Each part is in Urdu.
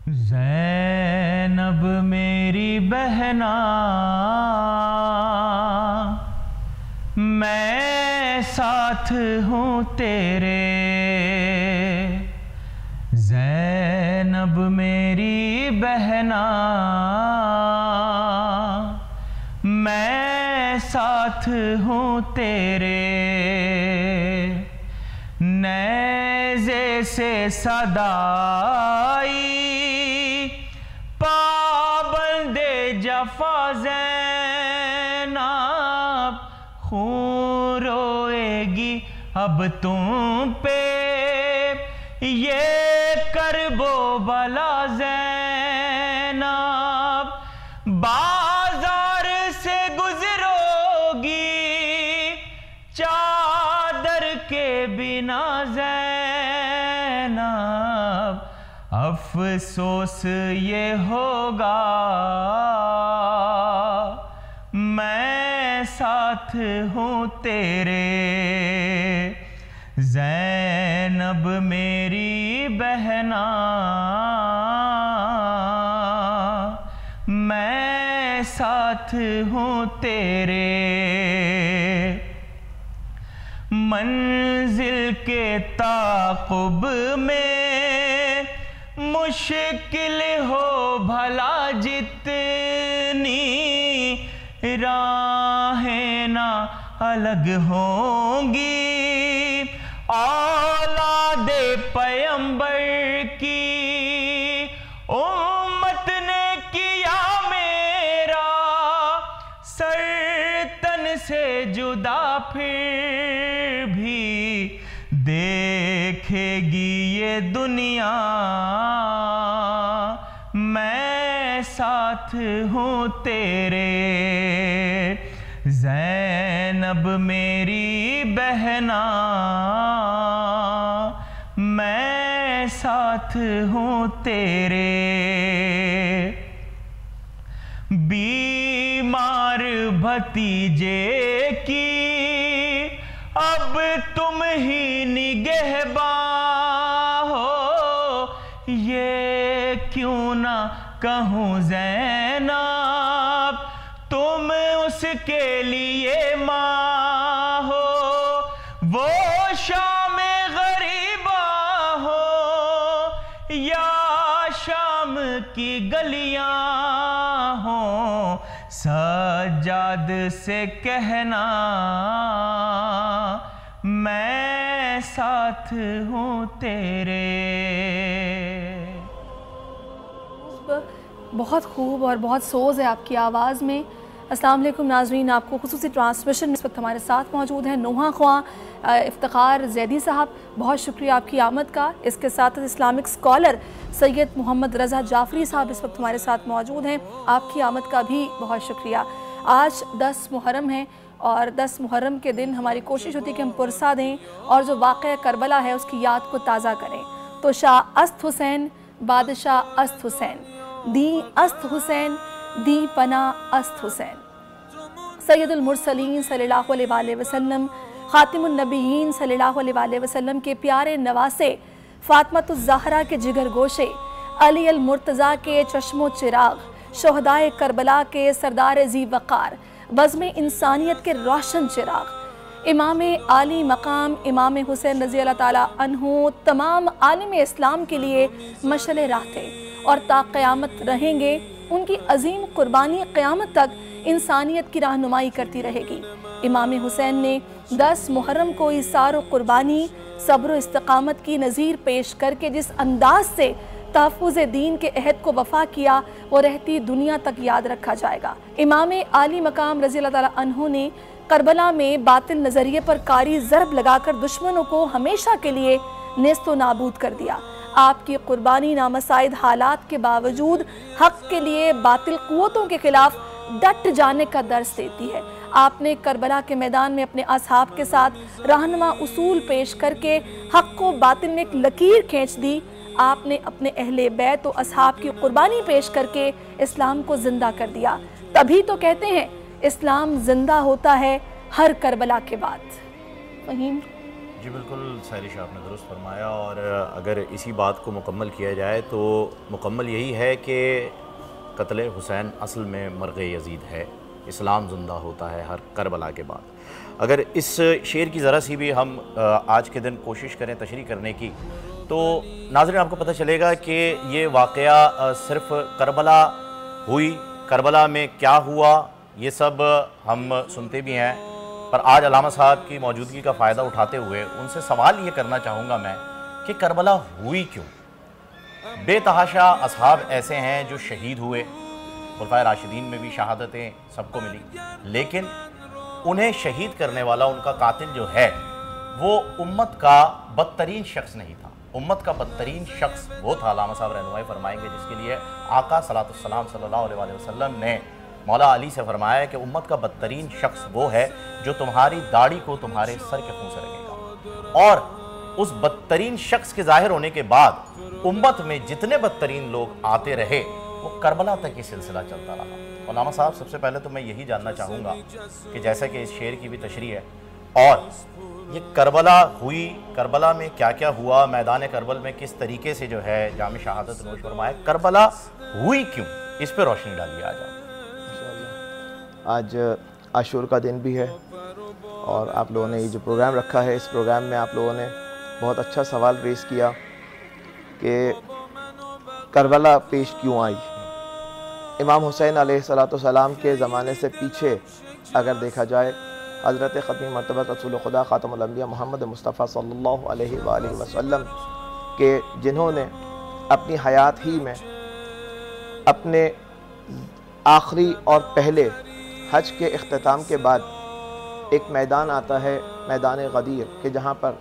زینب میری بہنا میں ساتھ ہوں تیرے، زینب میری بہنا میں ساتھ ہوں تیرے، نیزے سے صدائی پابند جفا زینب، خون روئے گی اب تم پہ یہ کرب و بلا زینب، بازار سے گزرو گی چادر کے بنا زینب، افسوس یہ ہوگا میں ساتھ ہوں تیرے، زینب میری بہنا میں ساتھ ہوں تیرے، منزل کے تعاقب میں مشکل ہو بھلا جتنی، راہیں نہ الگ ہوں گی اولاد پیمبر کی، امت نے کیا میرا سر تن سے جدا، پھر بھی دیکھے گی یہ دنیا میں ساتھ ہوں تیرے، زینب میری بہنا میں ساتھ ہوں تیرے، بیمار بھتیجے کی اب تم ہی نگہباں ہو، یہ کیوں نہ کہوں زینب تم اس کے لیے ماں ہو، وہ شام غریبہ ہو یا شام کی گلیاں ہوں، سجاد سے کہنا میں ساتھ ہوں تیرے۔ بہت خوب اور بہت سوز ہے آپ کی آواز میں۔ السلام علیکم ناظرین، آپ کو خصوصی ٹرانسمیشن اس وقت ہمارے ساتھ موجود ہیں نوحہ خواں افتخار زیدی صاحب، بہت شکریہ آپ کی آمد کا۔ اس کے ساتھ اسلامک سکولر سید محمد رضا جعفری صاحب اس وقت ہمارے ساتھ موجود ہیں، آپ کی آمد کا بھی بہت شکریہ۔ آج 10 محرم ہے اور 10 محرم کے دن ہماری کوشش ہوتی ہے کہ ہم پرسہ دیں اور جو واقعہ کربلا ہے اس کی یاد کو تازہ کریں، تو شاہ است حسین بادشاہ است حسین، دی است حسین دی پناہ است حسین، سید المرسلین صلی اللہ علیہ وآلہ وسلم، خاتم النبیین صلی اللہ علیہ وآلہ وسلم کے پیارے نواسے، فاطمۃ الزہرا کے جگر گوشے، علی المرتضیٰ کے چشم و چراغ، شہدائے کربلا کے سردار ذی وقار، بزم انسانیت کے روشن چراغ، امام عالی مقام امام حسین رضی اللہ تعالیٰ عنہ تمام عالم اسلام کے لیے مشعل راہ تھے اور تا قیامت رہیں گے، ان کی عظیم قربانی قیامت تک انسانیت کی رہنمائی کرتی رہے گی۔ امام حسین نے 10 محرم کو ایثار و قربانی، صبر و استقامت کی نظیر پیش کر کے جس انداز سے تحفظ دین کے عہد کو وفا کیا، وہ رہتی دنیا تک یاد رکھا جائے گا۔ امام عالی مقام رضی اللہ تعالیٰ عنہ نے کربلا میں باطل نظریے پر کاری ضرب لگا کر دشمنوں کو ہمیشہ کے لیے نیست و نابود کر دیا۔ آپ کی قربانی نامساعد حالات کے باوجود حق کے لیے باطل قوتوں کے خلاف ڈٹ جانے کا درس دیتی ہے۔ آپ نے کربلا کے میدان میں اپنے اصحاب کے ساتھ رہنما اصول پیش کر کے حق کو باطل میں ایک لکیر کھینچ دی۔ آپ نے اپنے اہل بیت و اصحاب کی قربانی پیش کر کے اسلام کو زندہ کر دیا۔ تبھی تو کہتے ہیں اسلام زندہ ہوتا ہے ہر کربلا کے بعد۔ فہیم جی بالکل سہرش آپ نے درست فرمایا، اور اگر اسی بات کو مکمل کیا جائے تو مکمل یہی ہے کہ قتل حسین اصل میں مرغ یزید ہے، اسلام زندہ ہوتا ہے ہر کربلا کے بعد۔ اگر اس شعر کی ذرا سی بھی ہم آج کے دن کوشش کریں تشریح کرنے کی تو ناظرین آپ کو پتہ چلے گا کہ یہ واقعہ صرف کربلا ہوئی، کربلا میں کیا ہوا یہ سب ہم سنتے بھی ہیں، پر آج علامہ صاحب کی موجودگی کا فائدہ اٹھاتے ہوئے ان سے سوال یہ کرنا چاہوں گا میں کہ کربلا ہوئی کیوں؟ بے تحاشا اصحاب ایسے ہیں جو شہید ہوئے، خلفائے راشدین میں بھی شہادتیں سب کو ملی، لیکن انہیں شہید کرنے والا ان کا قاتل جو ہے وہ امت کا بدترین شخص نہیں تھا۔ امت کا بدترین شخص وہ تھا، علامہ صاحب رہنمائی فرمائیں گے، جس کے لیے آقا صلی اللہ علیہ وسلم نے مولا علی سے فرمایا ہے کہ امت کا بدترین شخص وہ ہے جو تمہاری داڑھی کو تمہارے سر کے خون سے رگے گا۔ اور اس بدترین شخص کے ظاہر ہونے کے بعد امت میں جتنے بدترین لوگ آتے رہے وہ کربلا تک یہ سلسلہ چلتا رہا۔ علامہ صاحب سب سے پہلے تو میں یہی جاننا چاہوں گا کہ جیسا کہ اس شعر کی بھی تشریح ہے، اور یہ کربلا ہوئی، کربلا میں کیا کیا ہوا، میدان کربل میں کس طریقے سے جو ہے جام شہادت نوش فرمایا، کربلا ہوئی کیوں، اس پہ روشنی ڈالیے آج آپ۔ آج عاشور کا دن بھی ہے، اور آپ لوگوں نے یہ جو پروگرام رکھا ہے، اس پروگرام میں آپ لوگوں نے بہت اچھا سوال ریز کیا کہ کربلا پیش کیوں آئی۔ امام حسین علیہ السلام کے زمانے سے پیچھے اگر دیکھا جائے، حضرت ختم مرتبہ رسول خدا خاتم الانبیاء محمد مصطفیٰ صلی اللہ علیہ وآلہ وسلم کے جنہوں نے اپنی حیات ہی میں اپنے آخری اور پہلے حج کے اختتام کے بعد ایک میدان آتا ہے، میدان غدیر، کہ جہاں پر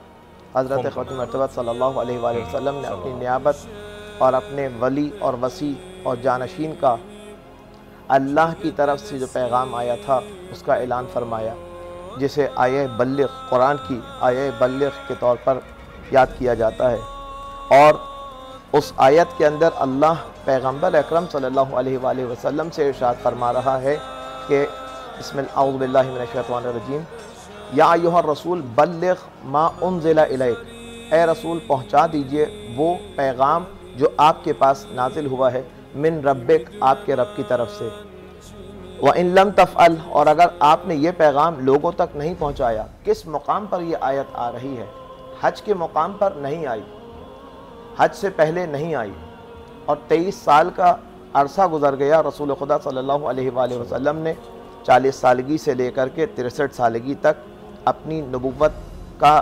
حضرت ختم مرتبہ صلی اللہ علیہ وآلہ وسلم نے اپنی نیابت اور اپنے ولی اور وصی اور جانشین کا اللہ کی طرف سے جو پیغام آیا تھا اس کا اعلان فرمایا، جسے آیہ بلغ، قرآن کی آیہ بلغ کے طور پر یاد کیا جاتا ہے۔ اور اس آیت کے اندر اللہ پیغمبر اکرم صلی اللہ علیہ وآلہ وسلم سے ارشاد فرما رہا ہے کہ بسم اللہ اعوذ باللہ من الشیطان الرجیم، یا ایھا الرسول بلغ ما انزل الیک، اے رسول پہنچا دیجئے وہ پیغام جو آپ کے پاس نازل ہوا ہے، من ربک، آپ کے رب کی طرف سے، وَإِن لَمْ تَفْعَلْ، اور اگر آپ نے یہ پیغام لوگوں تک نہیں پہنچایا۔ کس مقام پر یہ آیت آ رہی ہے؟ حج کے مقام پر نہیں آئی، حج سے پہلے نہیں آئی، اور 23 سال کا عرصہ گزر گیا۔ رسول خدا صلی اللہ علیہ وآلہ وسلم نے 40 سالگی سے لے کر کے 63 سالگی تک اپنی نبوت کا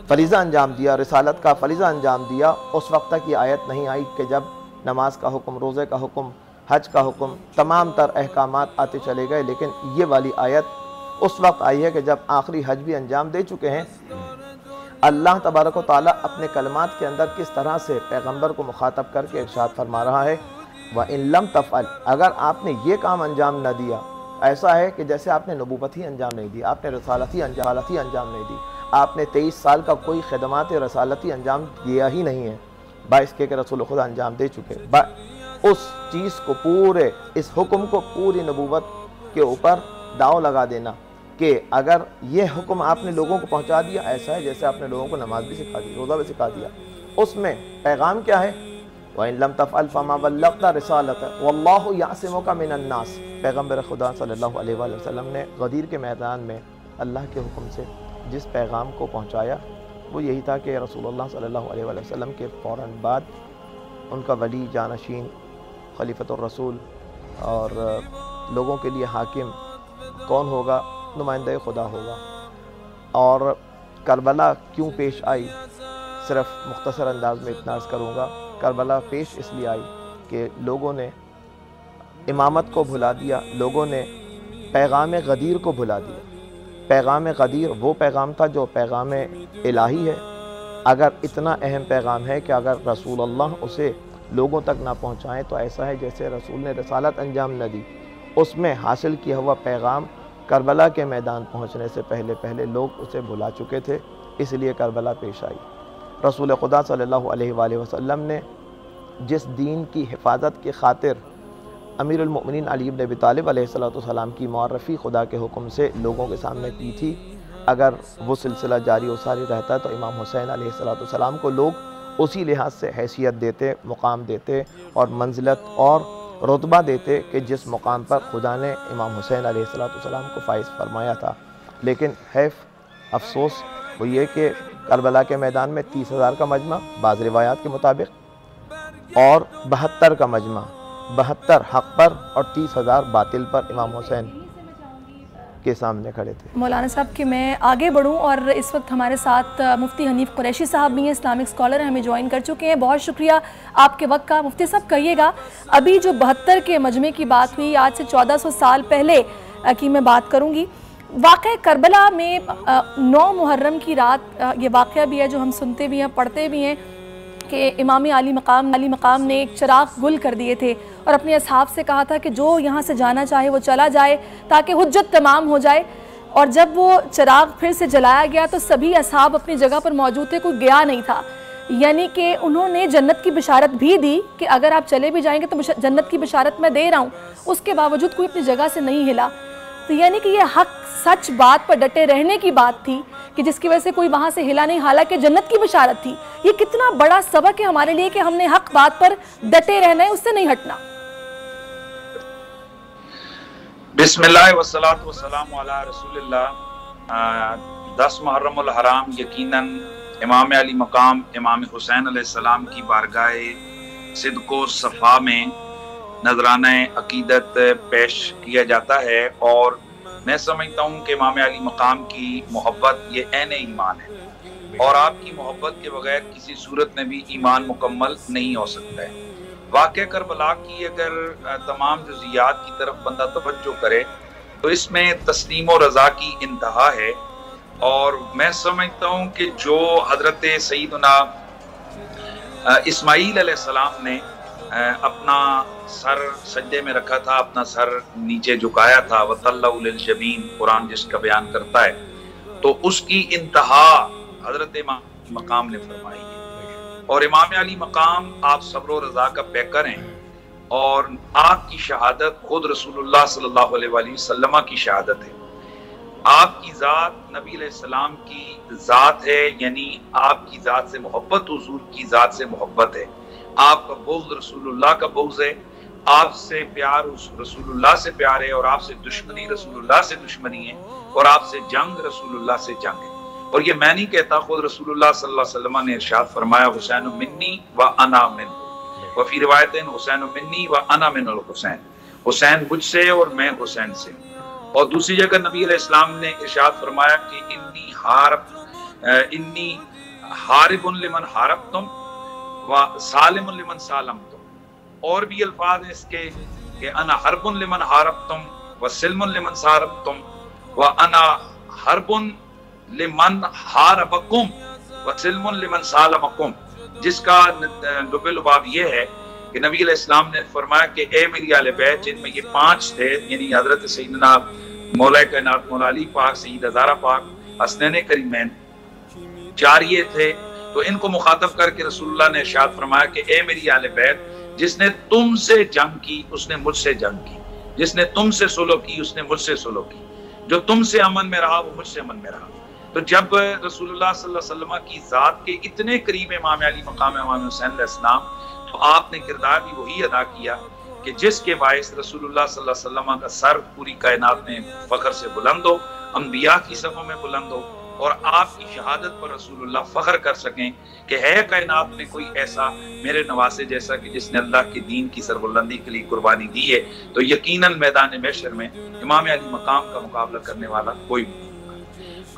فریضہ انجام دیا، رسالت کا فریضہ انجام دیا۔ اس وقت تک یہ آیت نہیں آئی کہ جب نماز کا حکم، روزے کا حکم، حج کا حکم، تمام تر احکامات آتے چلے گئے، لیکن یہ والی آیت اس وقت آئی ہے کہ جب آخری حج بھی انجام دے چکے ہیں۔ اللہ تبارک و تعالیٰ اپنے کلمات کے اندر کس طرح سے پیغمبر کو مخاطب کر کے ارشاد فرما رہا ہے، وَإِن لَمْ تَفْعَلْ، اگر آپ نے یہ کام انجام نہ دیا، ایسا ہے کہ جیسے آپ نے نبوت ہی انجام نہیں دی، آپ نے رسالت ہی انجام نہیں دی، آپ نے 23 سال کا کوئی خدمات رسالتی انجام دیا ہی نہیں ہے، باعث کے کہ رسول خدا انجام دے چکے، اس چیز کو پورے اس حکم کو پوری نبوت کے اوپر داؤ لگا دینا کہ اگر یہ حکم آپ نے لوگوں کو پہنچا دیا، ایسا ہے جیسے آپ نے لوگوں کو نماز بھی سکھا دی، روزہ بھی سکھا دیا۔ اس میں پیغام کیا ہے؟ وَإِن لَمْ تَفْعَلْ فَمَا بَلَّغْتَ رِسَالَتَهُ وَاللَّهُ يَعْصِمُكَ مِنَ النَّاسِ۔ پیغمبر خدا صلی اللہ علیہ وآلہ وسلم نے غدیر کے میدان میں اللہ کے حکم سے جس پیغام کو پہنچایا وہ یہی تھا کہ رسول اللہ صلی اللہ علیہ وآلہ وسلم کے فوراً بعد ان کا ولی، جانشین، خلیفۃ الرسول اور لوگوں کے لیے حاکم کون ہوگا؟ نمائندہ خدا ہوگا۔ اور کربلا کیوں پیش آئی؟ صرف مختصر انداز میں اتنا عرض کروں گا، کربلا پیش اس لیے آئی کہ لوگوں نے امامت کو بھلا دیا، لوگوں نے پیغام غدیر کو بھلا دیا۔ پیغام غدیر وہ پیغام تھا جو پیغام الہی ہے۔ اگر اتنا اہم پیغام ہے کہ اگر رسول اللہ اسے لوگوں تک نہ پہنچائیں تو ایسا ہے جیسے رسول نے رسالت انجام نہ دی۔ اس میں حاصل کیا ہوا پیغام کربلا کے میدان پہنچنے سے پہلے لوگ اسے بھلا چکے تھے، اس لیے کربلا پیش آئی۔ رسول خدا صلی اللہ علیہ وآلہ وسلم نے جس دین کی حفاظت کی خاطر امیر المؤمنین علی بن ابی طالب علیہ السلام کی معرفی خدا کے حکم سے لوگوں کے سامنے کی تھی، اگر وہ سلسلہ جاری و ساری رہتا تو امام حسین علیہ السلام کو لوگ اسی لحاظ سے حیثیت دیتے، مقام دیتے اور منزلت اور رتبہ دیتے کہ جس مقام پر خدا نے امام حسین علیہ السلام کو فائز فرمایا تھا۔ لیکن حیف، افسوس وہ یہ کہ کربلا کے میدان میں 30,000 کا مجمع بعض روایات کے مطابق اور 72 کا مجمع، 72 حق پر اور 30,000 باطل پر امام حسین کے سامنے کھڑے تھے۔ مولانا صاحب کہ میں آگے بڑھوں، اور اس وقت ہمارے ساتھ مفتی حنیف قریشی صاحب بھی ہیں، اسلامک اسکالر ہیں، ہمیں جوائن کر چکے ہیں۔ بہت شکریہ آپ کے وقت کا۔ مفتی صاحب کہیے گا، ابھی جو 72 کے مجمع کی بات ہوئی، آج سے 1400 سال پہلے کی میں بات کروں گی، واقعہ کربلا میں 9 محرم کی رات یہ واقعہ بھی ہے جو ہم سنتے بھی ہیں، پڑھتے بھی ہیں کہ امام علی مقام نے ایک چراغ گل کر دیے تھے اور اپنے اصحاب سے کہا تھا کہ جو یہاں سے جانا چاہے وہ چلا جائے تاکہ حجت تمام ہو جائے۔ اور جب وہ چراغ پھر سے جلایا گیا تو سبھی اصحاب اپنی جگہ پر موجود تھے، کوئی گیا نہیں تھا، یعنی کہ انہوں نے جنت کی بشارت بھی دی کہ اگر آپ چلے بھی جائیں گے تو جنت کی بشارت میں دے رہا ہوں، اس کے باوجود کوئی اپنی جگہ سے نہیں ہلا۔ تو یعنی کہ یہ حق سچ بات پر ڈٹے رہنے کی بات تھی کہ جس کی وجہ سے کوئی وہاں سے ہلا نہیں، حالانکہ جنت کی بشارت تھی۔ یہ کتنا بڑا سبق ہے ہمارے لیے کہ ہم نے حق بات پر ڈٹے رہنا ہے، اس سے نہیں ہٹنا۔ بسم اللہ والصلاة والسلام علی رسول اللہ۔ 10 محرم الحرام یقیناً امام علی مقام امام حسین علیہ السلام کی بارگاہ صدق و صفا میں نذرانہ عقیدت پیش کیا جاتا ہے، اور میں سمجھتا ہوں کہ امام علی مقام کی محبت یہ عین ایمان ہے، اور آپ کی محبت کے بغیر کسی صورت میں بھی ایمان مکمل نہیں ہو سکتا ہے۔ واقعہ کربلا کی اگر تمام جزیات کی طرف بندہ توجہ کرے تو اس میں تسلیم و رضا کی انتہا ہے، اور میں سمجھتا ہوں کہ جو حضرت سیدنا اسماعیل علیہ السلام نے اپنا سر سجدے میں رکھا تھا، اپنا سر نیچے جھکایا تھا، وَطَلَّعُ لِلْجَبِينَ قرآن جس کا بیان کرتا ہے، تو اس کی انتہا حضرت امام مقام نے فرمائی ہے۔ اور امام علی مقام آپ صبر و رضا کا پیکر ہیں، اور آپ کی شہادت خود رسول اللہ صلی اللہ علیہ وآلہ وسلم کی شہادت ہے۔ آپ کی ذات نبی علیہ السلام کی ذات ہے، یعنی آپ کی ذات سے محبت حضور کی ذات سے محبت ہے۔ آپ کا بغض رسول اللہ کا بغض ہے، آپ سے پیار رسول اللہ سے پیار ہے، اور آپ سے دشمنی رسول اللہ سے دشمنی ہے، اور آپ سے جنگ رسول اللہ سے جنگ ہے۔ اور یہ میں نہیں کہتا، خود رسول اللہ صلی اللہ علیہ وسلم نے ارشاد فرمایا حسین منی و انا من، وفی روایت حسین منی و انا من الحسین، حسین مجھ سے اور میں حسین سے۔ اور دوسری جگہ نبی علیہ السلام نے ارشاد فرمایا کہ انی حارب لمن حاربتم و سالم لمن سالمتم۔ اور بھی الفاظ ہیں اس کے کہ انا حرب لمن حاربتم و سلم لمن سالمتم و انا حرب لمن حاربکم و سلم لمن سالمکم، جس کا لب لباب یہ ہے کہ نبی علیہ السلام نے فرمایا کہ اے میری اہل بیت، جن میں یہ 5 تھے، یعنی حضرت سیدنا مولا کائنات مولا علی پاک، سید ہزارہ پاک، حسنین کریمین، 4 یہ تھے، تو ان کو مخاطب کر کے رسول اللہ نے ارشاد فرمایا کہ اے میری اہل بیت، جس نے تم سے جنگ کی اس نے مجھ سے جنگ کی، جس نے تم سے صلح کی اس نے مجھ سے صلح کی، جو تم سے امن میں رہا وہ مجھ سے امن میں رہا۔ تو جب رسول اللہ صلی اللہ علیہ وسلم کی ذات کے اتنے قریب امام علی مقام امام حسین علیہ السلام، تو آپ نے کردار بھی وہی ادا کیا کہ جس کے باعث رسول اللہ صلی اللہ علیہ وسلم کا سر پوری کائنات میں فخر سے بلند ہو، انبیاء کی صفوں میں بلند ہو، اور آپ کی شہادت پر رسول اللہ فخر کر سکیں کہ ہے کائنات میں کوئی ایسا میرے نواسے جیسا کہ جس نے اللہ کے دین کی سربلندی کے لیے قربانی دی ہے، تو یقیناً میدان محشر میں امام علی مقام کا مقابلہ کرنے والا کوئی نہیں۔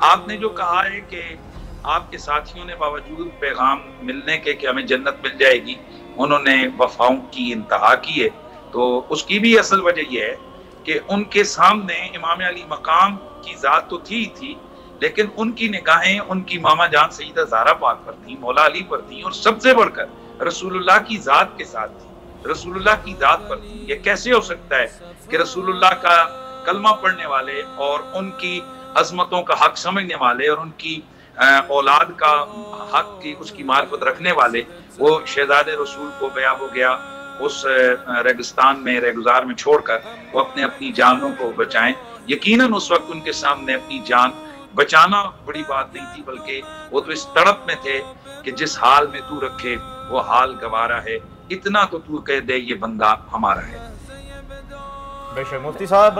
آپ نے جو کہا ہے کہ آپ کے ساتھیوں نے باوجود پیغام ملنے کے کہ ہمیں جنت مل جائے گی، انہوں نے وفاؤں کی انتہا کی ہے، تو اس کی بھی اصل وجہ یہ ہے کہ ان کے سامنے امام علی مقام کی ذات تو تھی، لیکن ان کی نگاہیں ان کی ماما جان سیدہ زہرا پاک پر تھیں، مولا علی پر تھیں، اور سب سے بڑھ کر رسول اللہ کی ذات کے ساتھ تھی، رسول اللہ کی ذات پر تھی۔ یہ کیسے ہو سکتا ہے کہ رسول اللہ کا کلمہ پڑھنے والے اور ان کی عظمتوں کا حق سمجھنے والے اور ان کی اولاد کا حق کی اس کی معرفت رکھنے والے، وہ شہزاد رسول کو بیاب ہو گیا اس ریگستان میں ریگزار میں چھوڑ کر وہ اپنی جانوں کو بچائیں؟ یقیناً اس وقت ان کے سامنے اپنی جان بچانا بڑی بات نہیں تھی، بلکہ وہ تو اس تڑپ میں تھے کہ جس حال میں تو رکھے وہ حال گوارا ہے، اتنا تو کہہ دے یہ بندہ ہمارا ہے۔ بے شک مفتی صاحب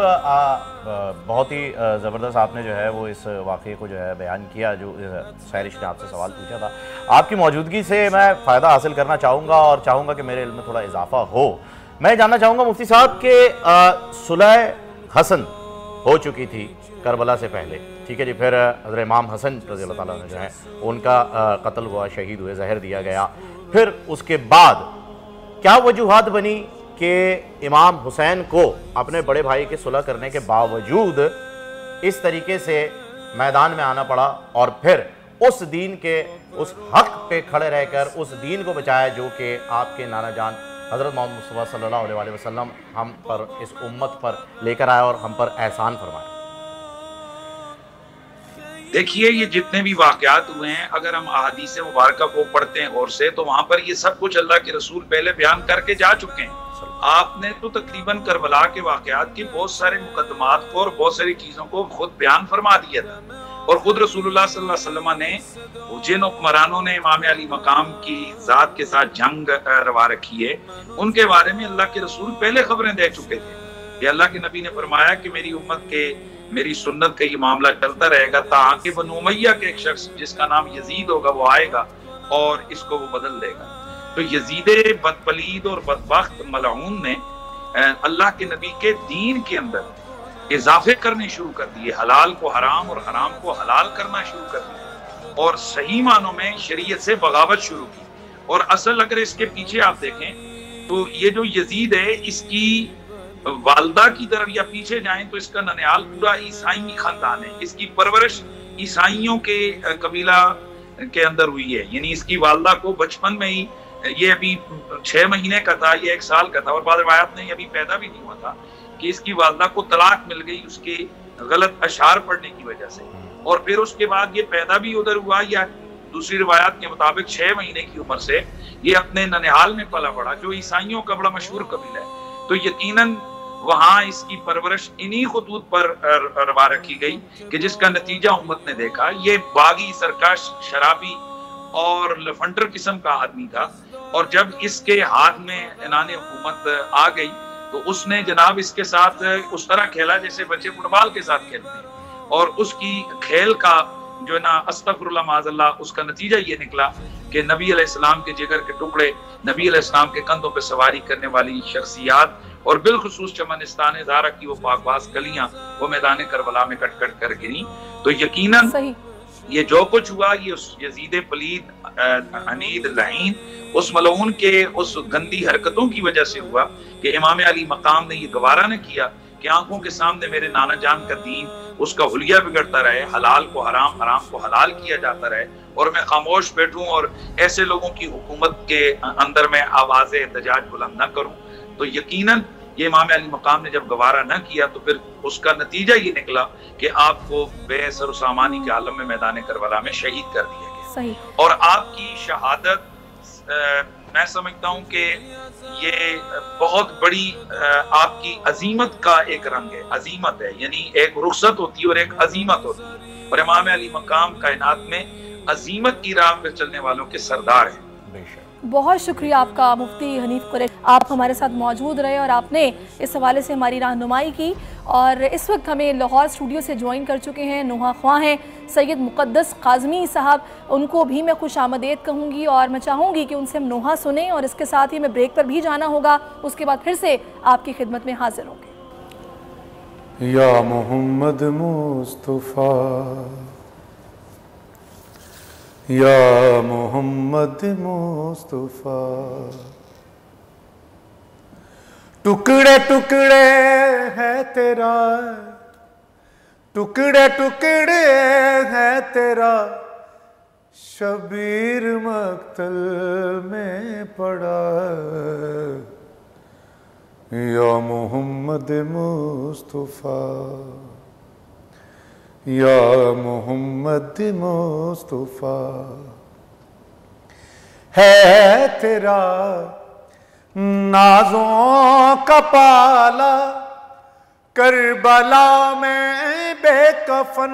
بہت ہی زبردست آپ نے جو ہے وہ اس واقعے کو جو ہے بیان کیا، جو سہرش نے آپ سے سوال پوچھا تھا۔ آپ کی موجودگی سے میں فائدہ حاصل کرنا چاہوں گا اور چاہوں گا کہ میرے علم میں تھوڑا اضافہ ہو۔ میں جاننا چاہوں گا مفتی صاحب کہ صلح حسن ہو چکی تھی کربلا سے پہلے، ٹھیک ہے جی، پھر حضرت امام حسن رضی اللہ تعالیٰ عنہ جو ہیں ان کا قتل ہوا، شہید ہوئے، زہر دیا گیا، پھر اس کے بعد کیا وجوہات بنی کہ امام حسین کو اپنے بڑے بھائی کے صلح کرنے کے باوجود اس طریقے سے میدان میں آنا پڑا اور پھر اس دین کے اس حق پہ کھڑے رہ کر اس دین کو بچایا جو کہ آپ کے نانا جان حضرت محمد مصطفیٰ صلی اللہ علیہ وسلم ہم پر، اس امت پر لے کر آئے اور ہم پر احسان فرمائے؟ دیکھیے یہ جتنے بھی واقعات ہوئے ہیں، اگر ہم احادیث مبارکہ کو پڑھتے ہیں غور سے، تو وہاں پر یہ سب کچھ اللہ کے رسول پہلے بیان کر کے جا چکے ہیں۔ آپ نے تو تقریباً کربلا کے واقعات کے بہت سارے مقدمات کو اور بہت ساری چیزوں کو خود بیان فرما دیا تھا، اور خود رسول اللہ صلی اللہ علیہ وسلم نے جن حکمرانوں نے امام علی مقام کی ذات کے ساتھ جنگ روا رکھی ہے، ان کے بارے میں اللہ کے رسول پہلے خبریں دے چکے تھے کہ اللہ کے نبی نے فرمایا کہ میری امت کے میری سنت کا یہ معاملہ چلتا رہے گا تاکہ بنو امیہ کے ایک شخص جس کا نام یزید ہوگا وہ آئے گا اور اس کو وہ بدل دے گا۔ تو یزید بدپلید اور بدبخت ملعون نے اللہ کے نبی کے دین کے اندر اضافے کرنے شروع کر دیے، حلال کو حرام اور حرام کو حلال کرنا شروع کر دیا، اور صحیح معنوں میں شریعت سے بغاوت شروع کی۔ اور اصل اگر اس کے پیچھے آپ دیکھیں تو یہ جو یزید ہے، اس کی والدہ کی طرف یا پیچھے جائیں تو اس کا ننیال پورا عیسائی خاندان ہے، اس کی پرورش عیسائیوں کے قبیلہ کے اندر ہوئی ہے، یعنی اس کی والدہ کو بچپن میں ہی، یہ ابھی 6 مہینے کا تھا، یہ 1 سال کا تھا، اور بعض روایات میں ابھی پیدا بھی نہیں ہوا تھا، کہ اس کی والدہ کو طلاق مل گئی اس کے غلط اشعار پڑھنے کی وجہ سے، اور پھر اس کے بعد یہ پیدا بھی ادھر ہوا، یا دوسری روایات کے مطابق 6 مہینے کی عمر سے یہ اپنے ننیال میں پلا بڑھا، جو عیسائیوں کا بڑا مشہور قبیلہ ہے۔ تو یقیناً وہاں اس کی پرورش انہی خطوط پر روا رکھی گئی کہ جس کا نتیجہ امت نے دیکھا۔ یہ باغی، سرکش، شرابی اور لفنڈر قسم کا آدمی تھا، اور جب اس کے ہاتھ میں عنان حکومت آ گئی تو اس نے جناب اس کے ساتھ اس طرح کھیلا جیسے بچے فٹ بال کے ساتھ کھیلتے ہیں، اور اس کی کھیل کا جو ہے نا استغفر اللہ معاذ اللہ، اس کا نتیجہ یہ نکلا کہ نبی علیہ السلام کے جگر کے ٹکڑے، نبی علیہ السلام کے کندھوں پہ سواری کرنے والی شخصیات، اور بالخصوص چمنستان زہرا کی وہ پاکباز کلیاں وہ میدان کربلا میں کٹ کٹ کر گری۔ تو یقیناً یہ جو کچھ ہوا یہ اس یزید پلید، عنید، لعین، اس ملعون کے اس گندی حرکتوں کی وجہ سے ہوا کہ امام علی مقام نے یہ گوارا نہ کیا کہ آنکھوں کے سامنے میرے نانا جان کا دین، اس کا حلیہ بگڑتا رہے، حلال کو حرام، حرام کو حلال کیا جاتا رہے، اور میں خاموش بیٹھوں اور ایسے لوگوں کی حکومت کے اندر میں آواز احتجاج بلند نہ کروں۔ تو یقیناً یہ امام علی مقام نے جب گوارا نہ کیا تو پھر اس کا نتیجہ یہ نکلا کہ آپ کو بے سر و سامانی کے عالم میں میدان کربلا میں شہید کر دیا گیا۔ اور آپ کی شہادت میں سمجھتا ہوں کہ یہ بہت بڑی آپ کی عظیمت کا ایک رنگ ہے، عظیمت ہے، یعنی ایک رخصت ہوتی ہے اور ایک عظیمت ہوتی ہے، اور امام علی مقام کائنات میں عظیمت کی راہ پہ چلنے والوں کے سردار ہیں۔ بہت شکریہ آپ کا مفتی حنیف قریشی، آپ ہمارے ساتھ موجود رہے اور آپ نے اس حوالے سے ہماری رہنمائی کی، اور اس وقت ہمیں لاہور اسٹوڈیو سے جوائن کر چکے ہیں نوحہ خواں ہیں سید مقدس کاظمی صاحب، ان کو بھی میں خوش آمدید کہوں گی، اور میں چاہوں گی کہ ان سے ہم نوحہ سنیں، اور اس کے ساتھ ہی میں بریک پر بھی جانا ہوگا، اس کے بعد پھر سے آپ کی خدمت میں حاضر ہوں گے۔ یا محمد مصطفیٰ، یا محمد مصطفیٰ، ٹکڑے ٹکڑے ہے تیرا، ٹکڑے ٹکڑے ہے تیرا، شبیر مقتل میں پڑا، یا محمد مصطفیٰ، یا محمد مصطفیٰ، ہے تیرا نازوں کا پالا کربلا میں بے کفن،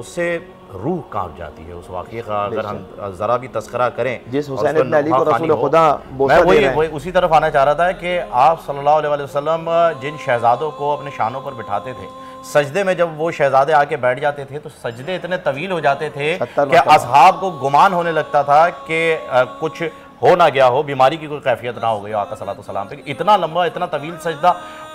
اس سے روح کانپ جاتی ہے اس واقعے کا. اگر ہم ذرا بھی تذکرہ کریں جس حسین ابن علی کو رسول خدا بوسہ دے رہے ہیں. میں اسی طرف آنا چاہ رہا تھا کہ آپ صلی اللہ علیہ وسلم جن شہزادوں کو اپنے شانوں پر بٹھاتے تھے, سجدے میں جب وہ شہزادے آ کے بیٹھ جاتے تھے تو سجدے اتنے طویل ہو جاتے تھے کہ اصحاب کو گمان ہونے لگتا تھا کہ کچھ ہو نہ گیا ہو, بیماری کی کوئی کیفیت نہ ہو گئی آقا صلی اللہ علیہ وسلم پہ. اتنا لمبا اتنا طویل سجدہ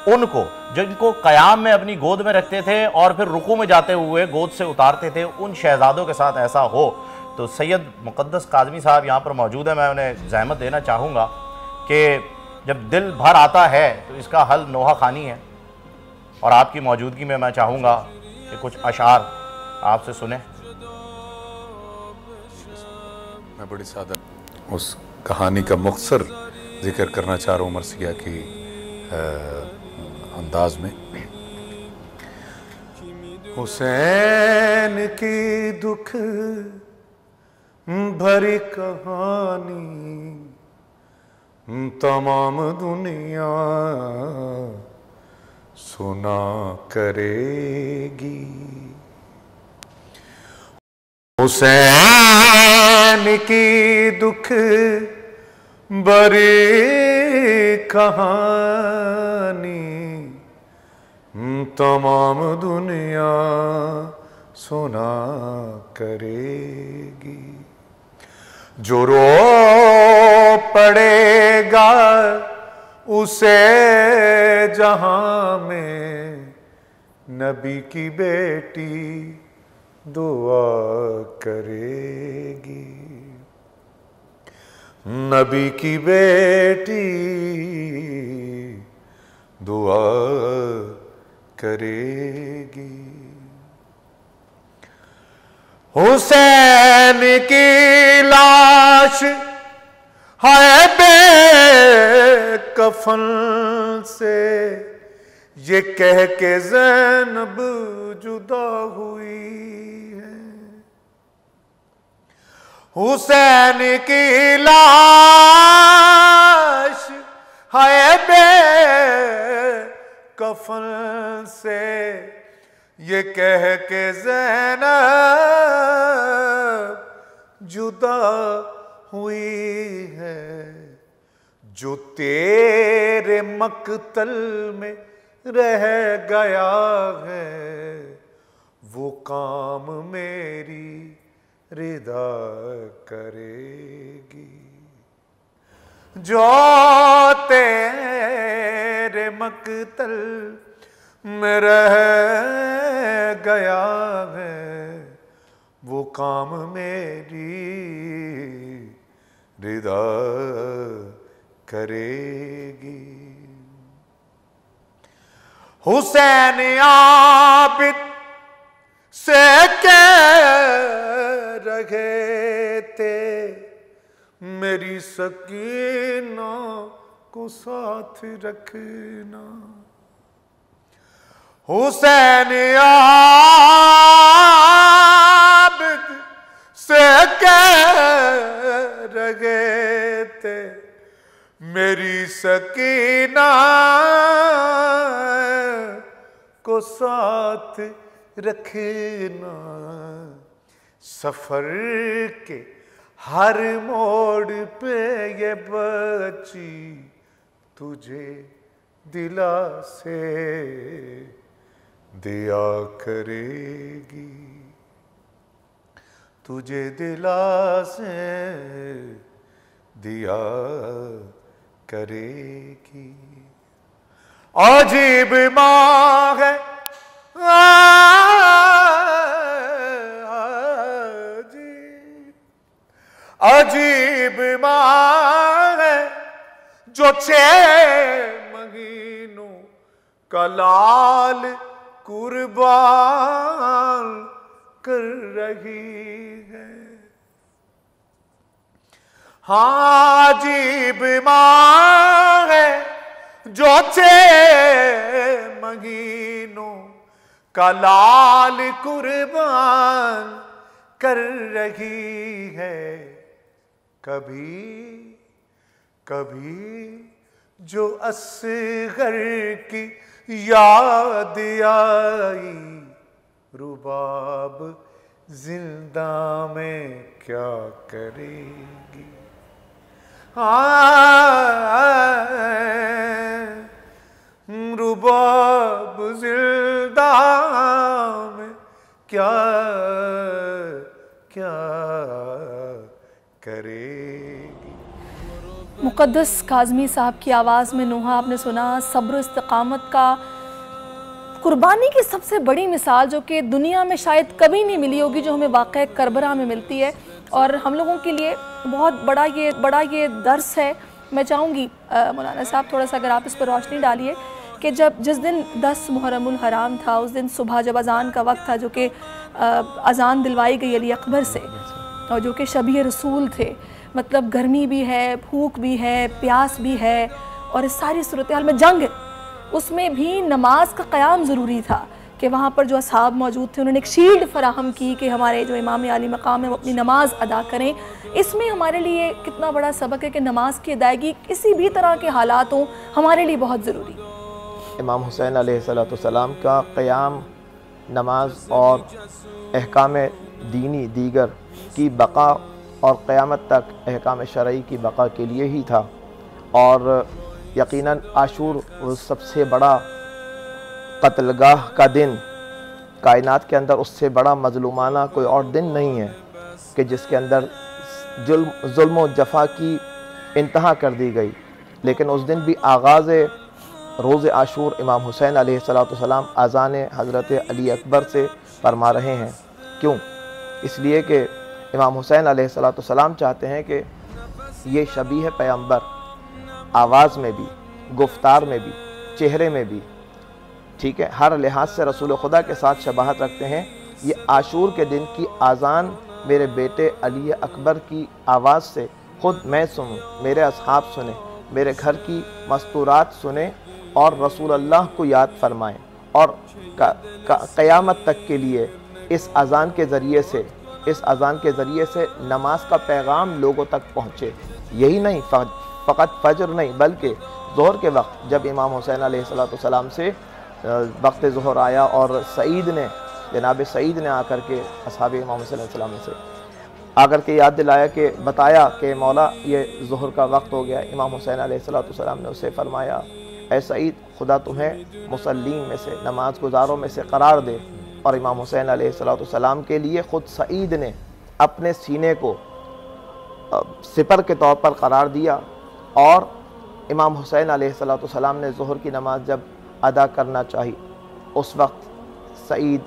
ان کو, جن کو قیام میں اپنی گود میں رکھتے تھے اور پھر رکوع میں جاتے ہوئے گود سے اتارتے تھے, ان شہزادوں کے ساتھ ایسا ہو. تو سید مقدس کاظمی صاحب یہاں پر موجود ہیں, میں انہیں زحمت دینا چاہوں گا کہ جب دل بھر آتا ہے تو اس کا حل نوحہ خوانی ہے, اور آپ کی موجودگی میں چاہوں گا کہ کچھ اشعار آپ سے سنیں. میں بڑی سادہ اس کہانی کا مختصر ذکر کرنا چاہ رہا ہوں مرثیہ کی انداز میں. حسین کی دکھ بھری کہانی تمام دنیا سنا کرے گی. حسین کی دکھ بری کہانی تمام دنیا سنا کرے گی. جو رو پڑے گا اسے جہاں میں نبی کی بیٹی دعا کرے گی. نبی کی بیٹی دعا کرے گی. حسین کی لاش ہے بے کفن سے یہ کہہ کے زینب جدا ہوئی ہے. حسین کی لاش ہے بے کفن سے یہ کہہ کے زینب جدا ہوئی ہے. جو تیرے مقتل میں رہ گیا ہے وہ کام میری رضا کرے گی. جو تیرے مقتل میں رہ گیا ہے وہ کام میری رضا کرے گی. حسین عابد سے کہہ رہے تھے میری سکینہ کو ساتھ رکھنا. حسین عابد سے کہہ رہے تھے میری سکینہ کو ساتھ رکھنا. سفر کے ہر موڑ پہ یہ بچی تجھے دلا سے دیا کرے گی. تجھے دلا سے دیا کرے گی. عجیب ماں ہے عجیب ماں ہے جو 6 مہینوں کا لال قربان کر رہی ہے. ہاں عجیب ماں ہے جو 6 مہینوں کا لال قربان کر رہی ہے. کبھی کبھی جو اصغر کی یاد آئی رباب زندہ میں کیا کرے گی، رباب زندہ میں کیا کرے گی۔ مقدس کاظمی صاحب کی آواز میں نوحہ آپ نے سنا، صبر و استقامت کا، قربانی کی سب سے بڑی مثال جو کہ دنیا میں شاید کبھی نہیں ملی ہوگی، جو ہمیں واقعہ کربلا میں ملتی ہے، اور ہم لوگوں کے لیے بہت بڑا یہ درس ہے۔ میں چاہوں گی مولانا صاحب تھوڑا سا اگر آپ اس پر روشنی ڈالیے کہ جس دن 10 محرم الحرام تھا، اس دن صبح جب اذان کا وقت تھا، جو کہ اذان دلوائی گئی علی اکبر سے، اور جو کہ شبیہ رسول تھے، مطلب گرمی بھی ہے، بھوک بھی ہے، پیاس بھی ہے، اور اس ساری صورتحال میں جنگ ہے، اس میں بھی نماز کا قیام ضروری تھا کہ وہاں پر جو اصحاب موجود تھے انہوں نے ایک شیلڈ فراہم کی کہ ہمارے جو امام عالی مقام ہے وہ اپنی نماز ادا کریں۔ اس میں ہمارے لیے کتنا بڑا سبق ہے کہ نماز کی ادائیگی کسی بھی طرح کے حالات ہوں ہمارے لیے بہت ضروری ہے۔ امام حسین علیہ السلام کا قیام، نماز اور احکام دینی دیگر کی بقا اور قیامت تک احکام شرعی کی بقا کے لیے ہی تھا، اور یقیناً عاشور وہ سب سے بڑا قتل گاہ کا دن، کائنات کے اندر اس سے بڑا مظلومانہ کوئی اور دن نہیں ہے کہ جس کے اندر ظلم و جفا کی انتہا کر دی گئی۔ لیکن اس دن بھی آغاز روز عاشور امام حسین علیہ السلام اذان حضرت علی اکبر سے فرما رہے ہیں۔ کیوں؟ اس لیے کہ امام حسین علیہ السلام چاہتے ہیں کہ یہ شبیہ پیغمبر آواز میں بھی، گفتار میں بھی، چہرے میں بھی، ٹھیک ہے، ہر لحاظ سے رسول خدا کے ساتھ شباہت رکھتے ہیں۔ یہ عاشور کے دن کی اذان میرے بیٹے علی اکبر کی آواز سے خود میں سنوں، میرے اصحاب سنیں، میرے گھر کی مستورات سنیں اور رسول اللہ کو یاد فرمائیں، اور قیامت تک کے لیے اس اذان کے ذریعے سے نماز کا پیغام لوگوں تک پہنچے۔ یہی نہیں، فقط فجر نہیں بلکہ ظہر کے وقت جب امام حسین علیہ السلام سے وقت ظہر آیا اور جناب سعید نے آ کر کے اصحاب امام حسین علیہ السلام سے آ کر کے یاد دلایا کہ بتایا کہ مولا یہ ظہر کا وقت ہو گیا، امام حسین علیہ السلام نے اسے فرمایا اے سعید خدا تمہیں مصلین میں سے، نماز گزاروں میں سے قرار دے، اور امام حسین علیہ السلام کے لیے خود سعید نے اپنے سینے کو سپر کے طور پر قرار دیا، اور امام حسین علیہ السلام نے ظہر کی نماز جب ادا کرنا چاہی، اس وقت سعید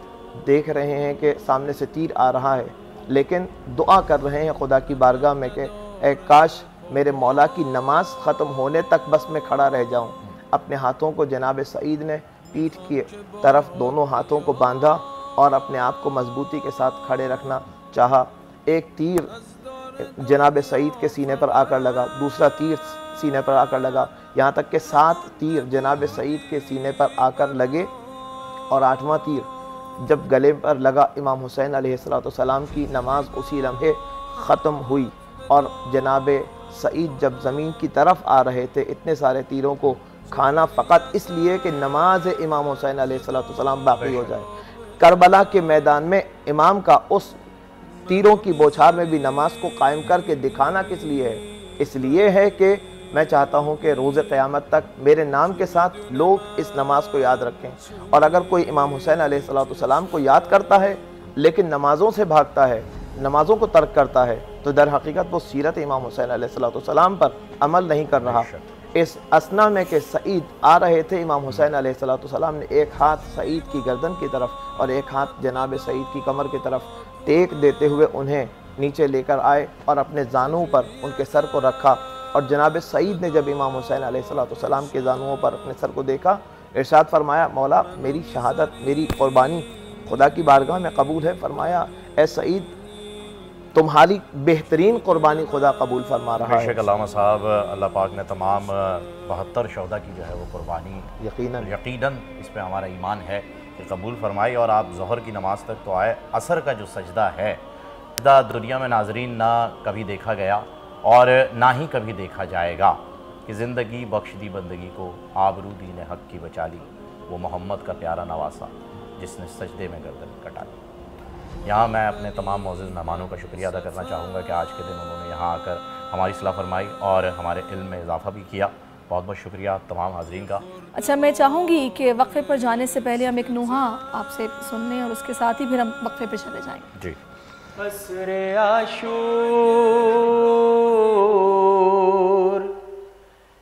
دیکھ رہے ہیں کہ سامنے سے تیر آ رہا ہے، لیکن دعا کر رہے ہیں خدا کی بارگاہ میں کہ اے کاش میرے مولا کی نماز ختم ہونے تک بس میں کھڑا رہ جاؤں۔ اپنے ہاتھوں کو جناب سعید نے پیٹھ کی طرف دونوں ہاتھوں کو باندھا اور اپنے آپ کو مضبوطی کے ساتھ کھڑے رکھنا چاہا۔ ایک تیر جناب سعید کے سینے پر آ کر لگا، دوسرا تیر سینے پر آ کر لگا، یہاں تک کہ 7 تیر جناب سعید کے سینے پر آ کر لگے، اور 8واں تیر جب گلے پر لگا امام حسین علیہ السلام کی نماز اسی لمحے ختم ہوئی، اور جناب سعید جب زمین کی طرف آ رہے تھے اتنے سارے تیروں کو کھانا فقط اس لیے کہ نماز امام حسین علیہ السلام باقی ہو جائے۔ کربلا کے میدان میں امام کا اس تیروں کی بوچھار میں بھی نماز کو قائم کر کے دکھانا کس لیے ہے؟ اس لیے ہے کہ میں چاہتا ہوں کہ روز قیامت تک میرے نام کے ساتھ لوگ اس نماز کو یاد رکھیں، اور اگر کوئی امام حسین علیہ السلام کو یاد کرتا ہے لیکن نمازوں سے بھاگتا ہے، نمازوں کو ترک کرتا ہے، تو در حقیقت وہ سیرت امام حسین علیہ السلام پر عمل نہیں کر رہا۔ اس اسنا میں کہ سعید آ رہے تھے، امام حسین علیہ السلام نے ایک ہاتھ سعید کی گردن کی طرف اور ایک ہاتھ جناب سعید کی کمر کی طرف ٹیک دیتے ہوئے انہیں نیچے لے کر آئے اور اپنے زانوں پر ان کے سر کو رکھا، اور جناب سعید نے جب امام حسین علیہ السلام کے زانوں پر اپنے سر کو دیکھا، ارشاد فرمایا مولا میری شہادت، میری قربانی خدا کی بارگاہ میں قبول ہے۔ فرمایا اے سعید تمہاری بہترین قربانی خدا قبول فرما رہا ہے۔ بے شک علامہ صاحب، اللہ پاک نے تمام 72 شہداء کی جو ہے وہ قربانی یقیناً اس پہ ہمارا ایمان ہے کہ قبول فرمائی، اور آپ ظہر کی نماز تک تو آئے۔ عصر کا جو سجدہ ہے دنیا میں ناظرین نہ کبھی دیکھا گیا اور نہ ہی کبھی دیکھا جائے گا، کہ زندگی بخش دی بندگی کو، آبرو دین حق کی بچا لی، وہ محمد کا پیارا نواسا جس نے سجدے میں گردن کٹا لی۔ یہاں میں اپنے تمام معزز مہمانوں کا شکریہ ادا کرنا چاہوں گا کہ آج کے دن انہوں نے یہاں آ کر ہماری اصلاح فرمائی اور ہمارے علم میں اضافہ بھی کیا. بہت بہت شکریہ تمام حاضرین کا. اچھا میں چاہوں گی کہ وقفے پر جانے سے پہلے ہم ایک نوحہ آپ سے سن لیں اور اس کے ساتھ ہی پھر ہم وقفے پہ چلے جائیں گے. جی. عصر عاشور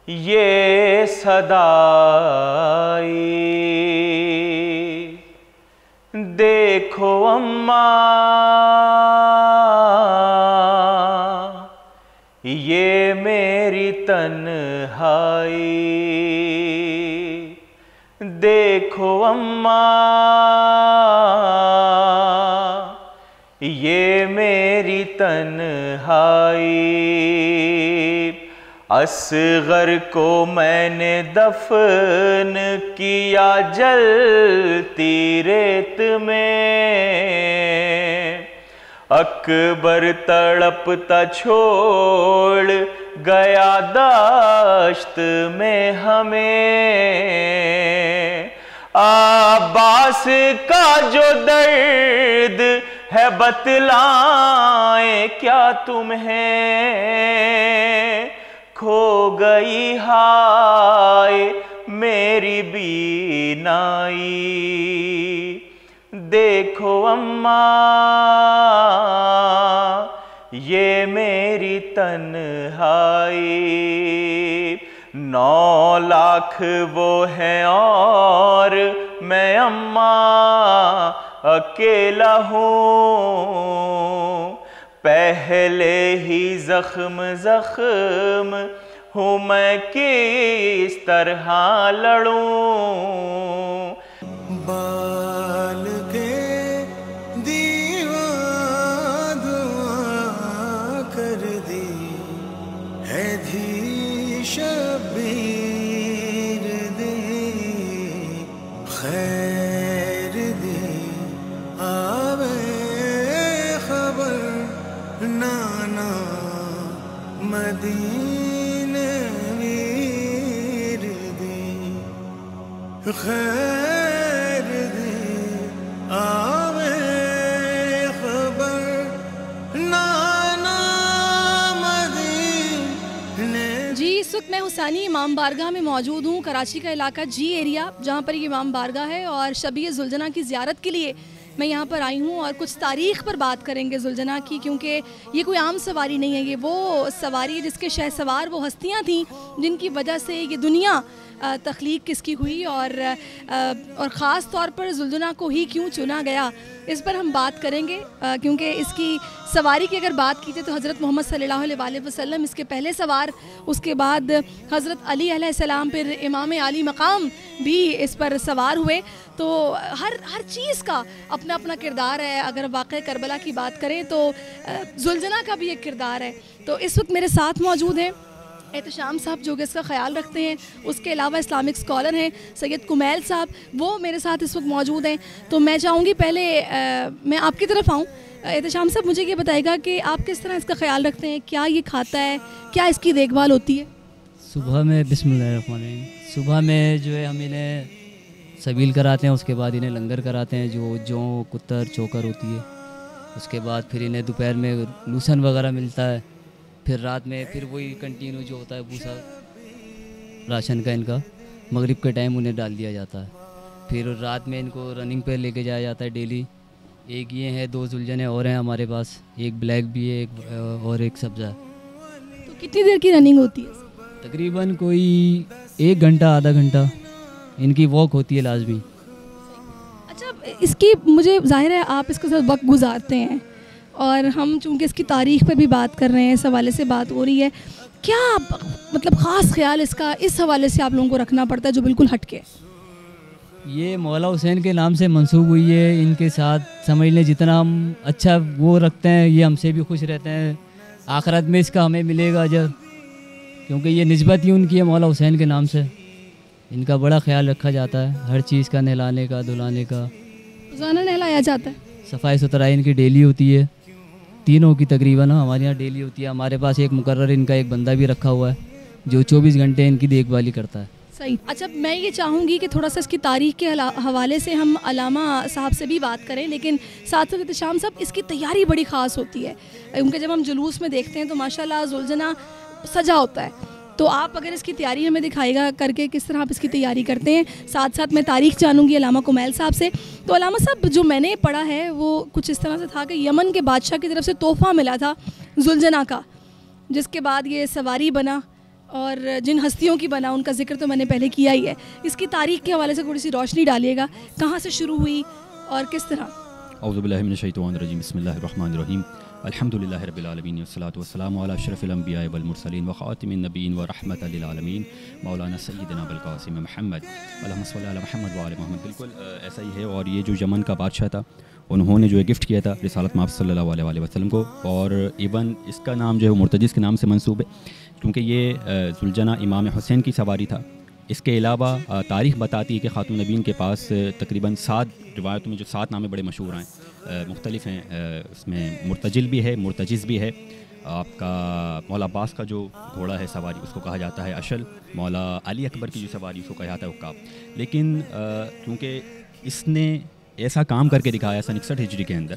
یہ صدائی دیکھو اماں یہ میری تنہائی دیکھو اماں یہ میری تنہائی اصغر کو میں نے دفن کیا جلتی ریت میں اکبر تڑپتا چھوڑ گیا دشت میں ہمیں عباس کا جو درد ہے بتلائیں کیا تمہیں کھو گئی ہائے میری بینائی دیکھو اماں یہ میری تنہائی 9 لاکھ وہ ہیں اور میں اماں اکیلا ہوں پہلے ہی زخم ہوں میں کس طرح لڑوں بال کے دیوان دعا کر دی ہے دھی شبیر دی خیر دی آوے خبر نانا مدینہ ویر دی خیر دی آوے خبر نانا مدینہ. جی اس وقت میں حسینی امام بارگاہ میں موجود ہوں. کراچی کا علاقہ جی ایریا جہاں پر یہ امام بارگاہ ہے اور شبیہ ذوالجنہ کی زیارت کے لیے میں یہاں پر آئی ہوں اور کچھ تاریخ پر بات کریں گے ذوالجنہ کی کیونکہ یہ کوئی عام سواری نہیں ہے. یہ وہ سواری جس کے شہ سوار وہ ہستیاں تھیں جن کی وجہ سے یہ دنیا تخلیق کس کی ہوئی اور خاص طور پر ذوالجنہ کو ہی کیوں چنا گیا اس پر ہم بات کریں گے کیونکہ اس کی سواری کی اگر بات کی جائے تو حضرت محمد صلی اللہ علیہ وسلم اس کے پہلے سوار اس کے بعد حضرت علی علیہ السلام پھر امام علی مقام بھی اس پر سوار ہوئے. تو ہر چیز کا اپنا اپنا کردار ہے. اگر واقعہ کربلا کی بات کریں تو ذوالجنہ کا بھی ایک کردار ہے. تو اس وقت میرے ساتھ موجود ہیں احتشام صاحب جو کہ اس کا خیال رکھتے ہیں. اس کے علاوہ اسلامک اسکالر ہیں سید کمیل صاحب وہ میرے ساتھ اس وقت موجود ہیں. تو میں چاہوں گی پہلے میں آپ کی طرف آؤں. احتشام صاحب مجھے یہ بتائے گا کہ آپ کس طرح اس کا خیال رکھتے ہیں, کیا یہ کھاتا ہے, کیا اس کی دیکھ بھال ہوتی ہے؟ صبح میں بسم اللہ الرحمن الرحیم صبح میں جو ہے ہم انہیں سبیل کراتے ہیں, اس کے بعد انہیں لنگر کراتے ہیں جو جوں کتر چوکر ہوتی ہے. اس کے بعد پھر انہیں دوپہر میں لوسن وغیرہ ملتا ہے. پھر رات میں پھر وہی کنٹینیو جو ہوتا ہے بھوسا راشن کا ان کا مغرب کے ٹائم انہیں ڈال دیا جاتا ہے. پھر رات میں ان کو رننگ پہ لے کے جایا جاتا ہے ڈیلی. ایک یہ ہیں, 2 ذوالجنے اور ہیں ہمارے پاس, ایک بلیک بھی ہے اور ایک سبزہ ہے. تو کتنی دیر کی رننگ ہوتی ہے؟ تقریباً کوئی 1 گھنٹہ آدھا گھنٹہ ان کی واک ہوتی ہے لازمی. اچھا اس کی مجھے ظاہر ہے آپ اس کے ساتھ وقت گزارتے ہیں اور ہم چونکہ اس کی تاریخ پر بھی بات کر رہے ہیں, اس حوالے سے بات ہو رہی ہے, کیا مطلب خاص خیال اس کا اس حوالے سے آپ لوگوں کو رکھنا پڑتا ہے جو بالکل ہٹ کے؟ یہ مولا حسین کے نام سے منسوب ہوئی ہے. ان کے ساتھ سمجھ لیں جتنا ہم اچھا وہ رکھتے ہیں یہ ہم سے بھی خوش رہتے ہیں. آخرت میں اس کا ہمیں ملے گا اجر کیونکہ یہ نسبت ہی ان کی ہے مولا حسین کے نام سے. ان کا بڑا خیال رکھا جاتا ہے, ہر چیز کا نہلانے کا دھلانے کا. روزانہ نہلایا جاتا ہے؟ صفائی ستھرائی ان کی ڈیلی ہوتی ہے, تینوں کی تقریباً ہمارے یہاں ڈیلی ہوتی ہے. ہمارے پاس ایک مقرر ان کا ایک بندہ بھی رکھا ہوا ہے جو 24 گھنٹے ان کی دیکھ بھالی کرتا ہے. صحیح. اچھا میں یہ چاہوں گی کہ تھوڑا سا اس کی تاریخ کے حوالے سے ہم علامہ صاحب سے بھی بات کریں, لیکن ساتھ ساتھ احتشام صاحب اس کی تیاری بڑی خاص ہوتی ہے, کیونکہ جب ہم جلوس میں دیکھتے ہیں تو ماشاءاللہ ذوالجناح سجا ہوتا ہے. تو آپ اگر اس کی تیاری ہمیں دکھائے گا کر کے کس طرح آپ اس کی تیاری کرتے ہیں. ساتھ ساتھ میں تاریخ جانوں گی علامہ کمیل صاحب سے. تو علامہ صاحب جو میں نے پڑھا ہے وہ کچھ اس طرح سے تھا کہ یمن کے بادشاہ کی طرف سے تحفہ ملا تھا ذوالجناح کا, جس کے بعد یہ سواری بنا اور جن ہستیوں کی بنا ان کا ذکر تو میں نے پہلے کیا ہی ہے. اس کی تاریخ کے حوالے سے تھوڑی سی روشنی ڈالیے گا, کہاں سے شروع ہوئی اور کس طرح. اعوذ باللہ من الشیطان الرجیم, بسم اللہ الرحمن الرحیم, الحمدللہ رب العالمین والصلاۃ والسلام علی اشرف الانبیاء والمرسلین وخاتم النبیین ورحمۃ للعالمین مولانا سیدنا ابوالقاسم محمد اللہم صلی علی محمد وعلی محمد. بالکل ایسا ہی ہے. اور یہ جو یمن کا بادشاہ تھا انہوں نے جو ہے گفٹ کیا تھا رسالت مآب صلی اللہ علیہ وسلم کو, اور ایون اس کا نام جو ہے مرتجز کے نام سے منسوب ہے, کیونکہ یہ ذوالجناح امام حسین کی سواری تھا. اس کے علاوہ تاریخ بتاتی ہے کہ خاتون نبیین کے پاس تقریباً 7 روایتوں میں جو 7 نامے بڑے مشہور ہیں, مختلف ہیں. اس میں مرتجل بھی ہے, مرتجز بھی ہے. آپ کا مولا عباس کا جو گھوڑا ہے سواری اس کو کہا جاتا ہے اشل. مولا علی اکبر کی جو سواری اس کو کہا جاتا ہے عقاب. لیکن کیونکہ اس نے ایسا کام کر کے دکھایا سن 61 ہجری کے اندر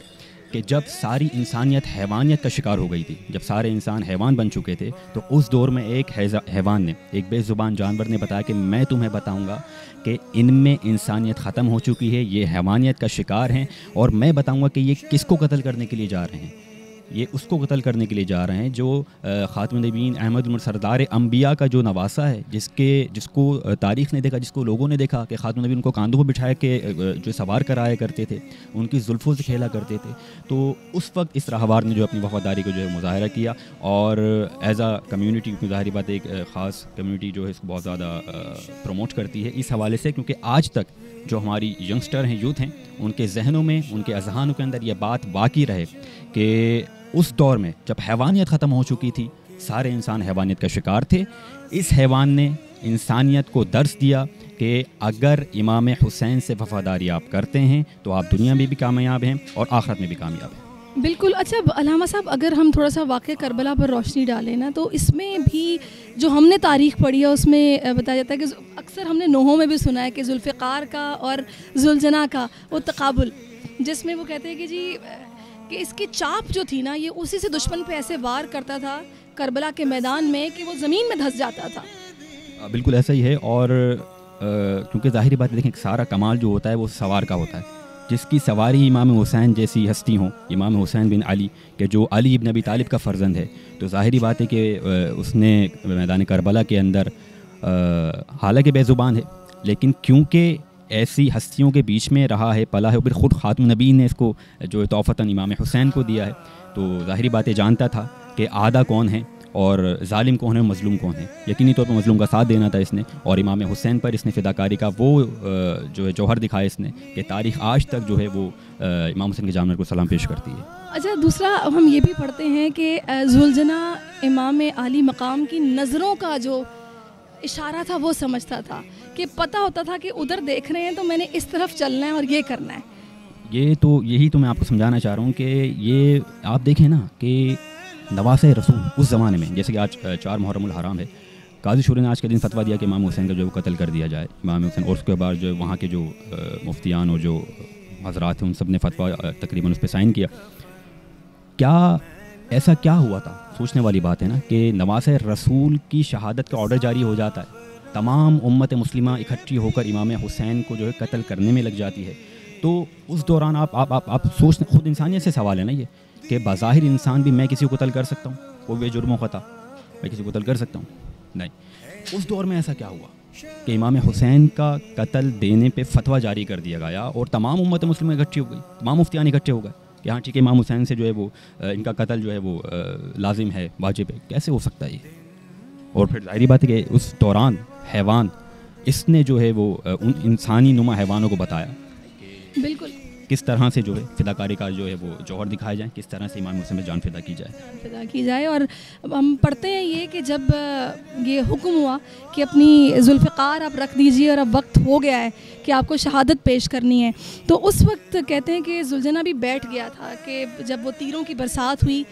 کہ جب ساری انسانیت حیوانیت کا شکار ہو گئی تھی, جب سارے انسان حیوان بن چکے تھے, تو اس دور میں ایک حیوان نے, ایک بے زبان جانور نے بتایا کہ میں تمہیں بتاؤں گا کہ ان میں انسانیت ختم ہو چکی ہے, یہ حیوانیت کا شکار ہیں, اور میں بتاؤں گا کہ یہ کس کو قتل کرنے کے لیے جا رہے ہیں. یہ اس کو قتل کرنے کے لیے جا رہے ہیں جو خاتم النبیین احمد سردار انبیاء کا جو نواسہ ہے, جس کو تاریخ نے دیکھا, جس کو لوگوں نے دیکھا کہ خاتم النبیین کو کاندھوں پہ بٹھایا کے جو سوار کرایا کرتے تھے, ان کی زلفوں سے کھیلا کرتے تھے. تو اس وقت اس راہوار نے جو اپنی وفاداری کو جو ہے مظاہرہ کیا, اور ایز اے کمیونٹی, کیونکہ ظاہری بات ایک خاص کمیونٹی جو ہے اس کو بہت زیادہ پروموٹ کرتی ہے اس حوالے سے, کیونکہ آج تک جو ہماری ینگسٹر ہیں, یوتھ ہیں, ان کے ذہنوں میں, ان کے اذہانوں کے اندر یہ بات باقی رہے کہ اس دور میں جب حیوانیت ختم ہو چکی تھی, سارے انسان حیوانیت کا شکار تھے. اس حیوان نے انسانیت کو درس دیا کہ اگر امام حسین سے وفاداری آپ کرتے ہیں تو آپ دنیا میں بھی کامیاب ہیں اور آخرت میں بھی کامیاب ہیں. بالکل. اچھا علامہ صاحب, اگر ہم تھوڑا سا واقعہ کربلا پر روشنی ڈالیں نا, تو اس میں بھی جو ہم نے تاریخ پڑھی ہے اس میں بتایا جاتا ہے کہ اکثر ہم نے نوحوں میں بھی سنا ہے کہ ذوالفقار کا اور ذوالجناح کا وہ تقابل, جس میں وہ کہتے ہیں کہ جی کہ اس کی چاپ جو تھی نا, یہ اسی سے دشمن پہ ایسے وار کرتا تھا کربلا کے میدان میں کہ وہ زمین میں دھس جاتا تھا. بالکل ایسا ہی ہے. اور کیونکہ ظاہری بات دیکھیں, سارا کمال جو ہوتا ہے وہ سوار کا ہوتا ہے. جس کی سواری امام حسین جیسی ہستی ہوں, امام حسین بن علی, کہ جو علی ابن ابی طالب کا فرزند ہے, تو ظاہری بات ہے کہ اس نے میدان کربلا کے اندر حالانکہ بے زبان ہے, لیکن کیونکہ ایسی ہستیوں کے بیچ میں رہا ہے, پلا ہے, پھر خود خاتم النبیین نے اس کو جو تحفتاً امام حسین کو دیا ہے, تو ظاہری باتیں جانتا تھا کہ عادہ کون ہے اور ظالم کون ہے, مظلوم کون ہے. یقینی طور پر مظلوم کا ساتھ دینا تھا اس نے, اور امام حسین پر اس نے فداکاری کا وہ جو ہے جوہر دکھایا اس نے, کہ تاریخ آج تک جو ہے وہ امام حسین کے جانور کو سلام پیش کرتی ہے. اچھا دوسرا ہم یہ بھی پڑھتے ہیں کہ ذوالجناح امام عالی مقام کی نظروں کا جو اشارہ تھا وہ سمجھتا تھا, کہ پتہ ہوتا تھا کہ ادھر دیکھ رہے ہیں تو میں نے اس طرف چلنا ہے اور یہ کرنا ہے. یہی تو میں آپ کو سمجھانا چاہ رہا ہوں کہ یہ آپ دیکھیں نا کہ نواسہ رسول اس زمانے میں, جیسے کہ آج 4 محرم الحرام ہے, قاضی شورا نے آج کے دن فتویٰ دیا کہ امام حسین کا جو قتل کر دیا جائے, امام حسین, اور اس کے بعد جو وہاں کے جو مفتیان اور جو حضرات ہیں ان سب نے فتویٰ تقریباً اس پہ سائن کیا. کیا ایسا کیا ہوا تھا؟ سوچنے والی بات ہے نا کہ نواسہ رسول کی شہادت کا آرڈر جاری ہو جاتا ہے, تمام امت مسلمہ اکٹھی ہو کر امام حسین کو جو ہے قتل کرنے میں لگ جاتی ہے. تو اس دوران آپ سوچ, خود انسانیت سے سوال ہے نا یہ, کہ بظاہر انسان بھی میں کسی کو قتل کر سکتا ہوں, کوئی بے جرم و خطا, میں کسی کو قتل کر سکتا ہوں؟ نہیں. اس دور میں ایسا کیا ہوا کہ امام حسین کا قتل دینے پہ فتویٰ جاری کر دیا گیا, اور تمام امت مسلمہ اکٹھی ہو گئی, تمام مفتیان اکٹھے ہو گئے کہ ہاں ٹھیک ہے, امام حسین سے جو ہے وہ ان کا قتل جو ہے وہ لازم ہے, واجب ہے. کیسے ہو سکتا ہے یہ؟ اور پھر ظاہری بات ہے کہ اس دوران حیوان, اس نے جو ہے وہ ان انسانی نما حیوانوں کو بتایا بالکل کس طرح سے جو ہے فداکاری کا جو ہے وہ جوہر دکھائے جائیں, کس طرح سے امام حسین میں جان فدا کی جائے. اور ہم پڑھتے ہیں یہ کہ جب یہ حکم ہوا کہ اپنی ذوالفقار آپ رکھ دیجئے اور اب وقت ہو گیا ہے کہ آپ کو شہادت پیش کرنی ہے, تو اس وقت کہتے ہیں کہ ذوالجناح بھی بیٹھ گیا تھا کہ جب وہ تیروں کی برسات ہوئی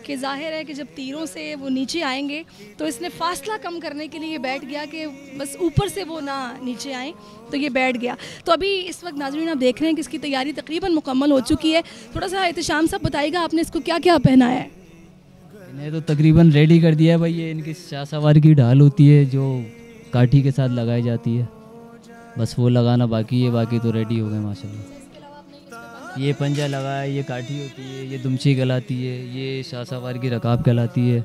کہ ظاہر ہے کہ جب تیروں سے وہ نیچے آئیں گے تو اس نے فاصلہ کم کرنے کے لیے بیٹھ گیا کہ بس اوپر سے وہ نہ نیچے آئیں، تو یہ بیٹھ گیا. تو ابھی اس وقت ناظرین آپ دیکھ رہے ہیں کہ اس کی تیاری تقریباً مکمل ہو چکی ہے. تھوڑا سا احتشام صاحب بتائیے گا آپ نے اس کو کیا کیا پہنایا ہے؟ انہیں تو تقریباً ریڈی کر دیا ہے بھائی. یہ ان کی شاہ سواری کی ڈھال ہوتی ہے جو کاٹھی کے ساتھ لگائی جاتی ہے، بس وہ لگانا باقی ہے، باقی تو ریڈی ہو گئے ماشاء اللہ. یہ پنجہ لگا ہے، یہ کاٹھی ہوتی ہے، یہ دمچی کہلاتی ہے، یہ شاہ سوار کی رکاب کہلاتی ہے،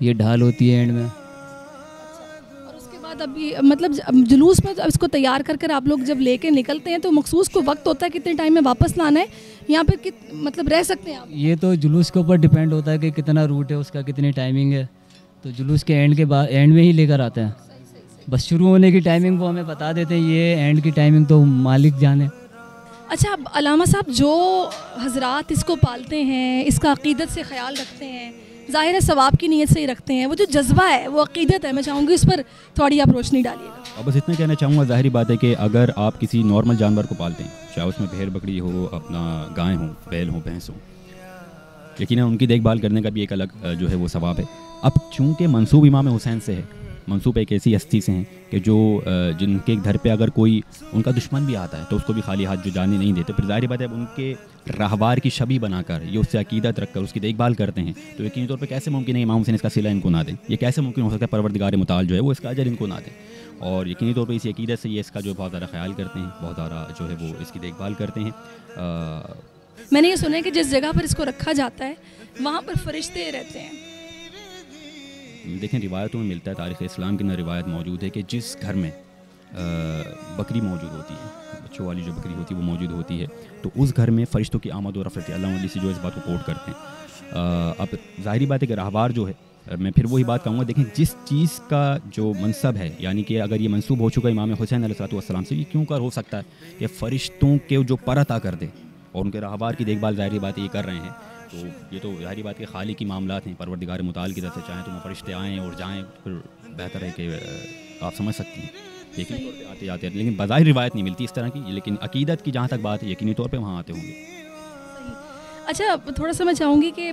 یہ ڈھال ہوتی ہے اینڈ میں. اور اس کے بعد ابھی مطلب جلوس میں اس کو تیار کر آپ لوگ جب لے کے نکلتے ہیں تو مخصوص کو وقت ہوتا ہے کتنے ٹائم میں واپس لانا ہے یہاں پہ مطلب رہ سکتے ہیں آپ؟ یہ تو جلوس کے اوپر ڈیپینڈ ہوتا ہے کہ کتنا روٹ ہے اس کا، کتنی ٹائمنگ ہے. تو جلوس کے اینڈ کے بعد اینڈ میں ہی لے کر آتے ہیں. بس شروع ہونے کی ٹائمنگ وہ ہمیں بتا دیتے ہیں، یہ اینڈ کی ٹائمنگ تو مالک جانے. اچھا اب علامہ صاحب، جو حضرات اس کو پالتے ہیں، اس کا عقیدت سے خیال رکھتے ہیں، ظاہر ہے ثواب کی نیت سے ہی رکھتے ہیں، وہ جو جذبہ ہے وہ عقیدت ہے، میں چاہوں گی اس پر تھوڑی آپ روشنی ڈالیے گا. اور بس اتنا کہنا چاہوں گا، ظاہری بات ہے کہ اگر آپ کسی نارمل جانور کو پالتے ہیں، چاہے اس میں بھیڑ بکری ہو، اپنا گائے ہوں، بیل ہوں، بھینس ہوں، یقیناً ان کی دیکھ بھال کرنے کا بھی ایک الگ جو ہے وہ ثواب ہے. اب چونکہ منسوب امام حسین سے ہے، منسوب ایک ایسی ہستی سے ہیں کہ جو جن کے گھر پہ اگر کوئی ان کا دشمن بھی آتا ہے تو اس کو بھی خالی ہاتھ جو جانے نہیں دیتے. پھر ظاہری بات ہے اب ان کے راہوار کی شبیہ بنا کر یہ اس سے عقیدت رکھ کر اس کی دیکھ بھال کرتے ہیں، تو یقینی طور پہ کیسے ممکن ہے امام حسین اس کا صلہ ان کو نہ دیں؟ یہ کیسے ممکن ہو سکتا ہے پروردگار متعال جو ہے وہ اس کا اجر ان کو نہ دیں؟ اور یقینی طور پہ اسی عقیدت سے یہ اس کا جو بہت زیادہ خیال کرتے ہیں، بہت زیادہ جو ہے وہ اس کی دیکھ بھال کرتے ہیں. میں نے یہ سنا ہے کہ جس جگہ پر اس کو رکھا جاتا ہے وہاں پر فرشتے رہتے ہیں. دیکھیں روایتوں میں ملتا ہے، تاریخ اسلام کے اندر روایت موجود ہے کہ جس گھر میں بکری موجود ہوتی ہے، بچوں والی جو بکری ہوتی ہے وہ موجود ہوتی ہے، تو اس گھر میں فرشتوں کی آمد و رفت اللہ علیہ سے جو اس بات کو کوٹ کرتے ہیں. اب ظاہری بات ہے کہ راہوار جو ہے، میں پھر وہی بات کہوں گا، دیکھیں جس چیز کا جو منصب ہے، یعنی کہ اگر یہ منصوب ہو چکا امام حسین علیہ السلام سے، یہ کیوں کر ہو سکتا ہے کہ فرشتوں کے جو پر عطا کر دے اور ان کے راہوار کی دیکھ بھال ظاہری بات یہ کر رہے ہیں. تو یہ تو ظاہری بات کہ خالق کی معاملات ہیں، پروردگار متعال کی طرف سے چاہیں تو وہ فرشتے آئیں اور جائیں، پھر بہتر ہے کہ آپ سمجھ سکتی ہیں. لیکن آتے آتے لیکن بظاہر روایت نہیں ملتی اس طرح کی، لیکن عقیدت کی جہاں تک بات ہے یقینی طور پہ وہاں آتے ہوں گے. اچھا تھوڑا سا میں چاہوں گی کہ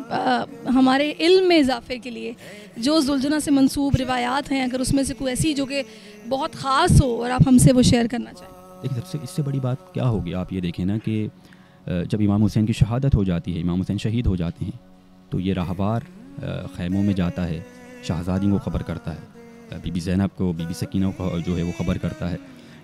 ہمارے علم میں اضافے کے لیے جو ذوالجناح سے منسوب روایات ہیں، اگر اس میں سے کوئی ایسی جو کہ بہت خاص ہو اور آپ ہم سے وہ شیئر کرنا چاہیں. لیکن سب سے اس سے بڑی بات کیا ہوگی، آپ یہ دیکھیں نا کہ جب امام حسین کی شہادت ہو جاتی ہے، امام حسین شہید ہو جاتے ہیں، تو یہ راہوار خیموں میں جاتا ہے، شہزادی کو خبر کرتا ہے، بی بی زینب کو، بی بی سکینہ کو جو ہے وہ خبر کرتا ہے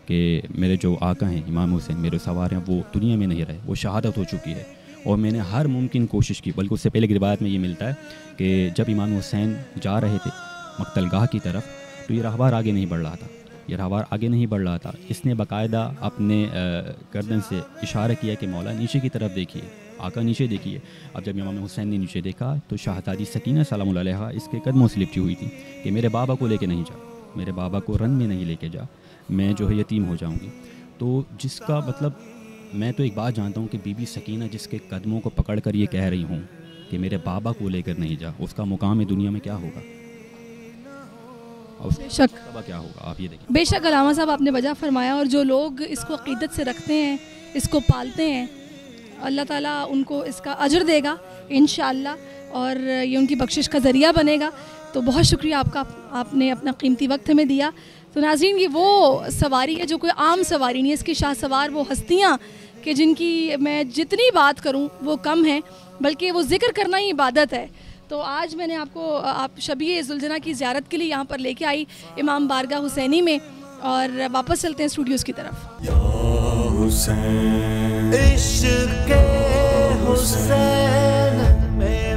کہ میرے جو آقا ہیں امام حسین، میرے سوار ہیں، وہ دنیا میں نہیں رہے، وہ شہادت ہو چکی ہے، اور میں نے ہر ممکن کوشش کی. بلکہ اس سے پہلے کی روایت میں یہ ملتا ہے کہ جب امام حسین جا رہے تھے مقتل گاہ کی طرف، تو یہ راہوار آگے نہیں بڑھ رہا تھا، یہ راہوار آگے نہیں بڑھ رہا تھا. اس نے باقاعدہ اپنے گردن سے اشارہ کیا کہ مولا نیچے کی طرف دیکھیے، آقا نیچے دیکھیے. اب جب امام حسین نے نیچے دیکھا تو شہزادی سکینہ سلام اللہ علیہا اس کے قدموں سے لپٹی ہوئی تھی کہ میرے بابا کو لے کے نہیں جا، میرے بابا کو رن میں نہیں لے کے جا، میں جو ہے یتیم ہو جاؤں گی. تو جس کا مطلب میں تو ایک بات جانتا ہوں کہ بی بی سکینہ جس کے قدموں کو پکڑ کر یہ کہہ رہی ہوں کہ میرے بابا کو لے کر نہیں جا، اس کا مقام دنیا میں کیا ہوگا، بے شک کیا ہوگا، آپ یہ دیکھیں. بے شک علامہ صاحب آپ نے وجہ فرمایا، اور جو لوگ اس کو عقیدت سے رکھتے ہیں، اس کو پالتے ہیں، اللہ تعالیٰ ان کو اس کا اجر دے گا انشاءاللہ، اور یہ ان کی بخشش کا ذریعہ بنے گا. تو بہت شکریہ آپ کا، آپ نے اپنا قیمتی وقت ہمیں دیا. تو ناظرین یہ وہ سواری ہے جو کوئی عام سواری نہیں ہے، اس کی شاہ سوار وہ ہستیاں کہ جن کی میں جتنی بات کروں وہ کم ہیں، بلکہ وہ ذکر کرنا ہی عبادت ہے. تو آج میں نے آپ شبیہ ذوالجناح کی زیارت کے لیے یہاں پر لے کے آئی امام بارگاہ حسینی میں، اور واپس چلتے ہیں اسٹوڈیوز کی طرف. عشق حسین میں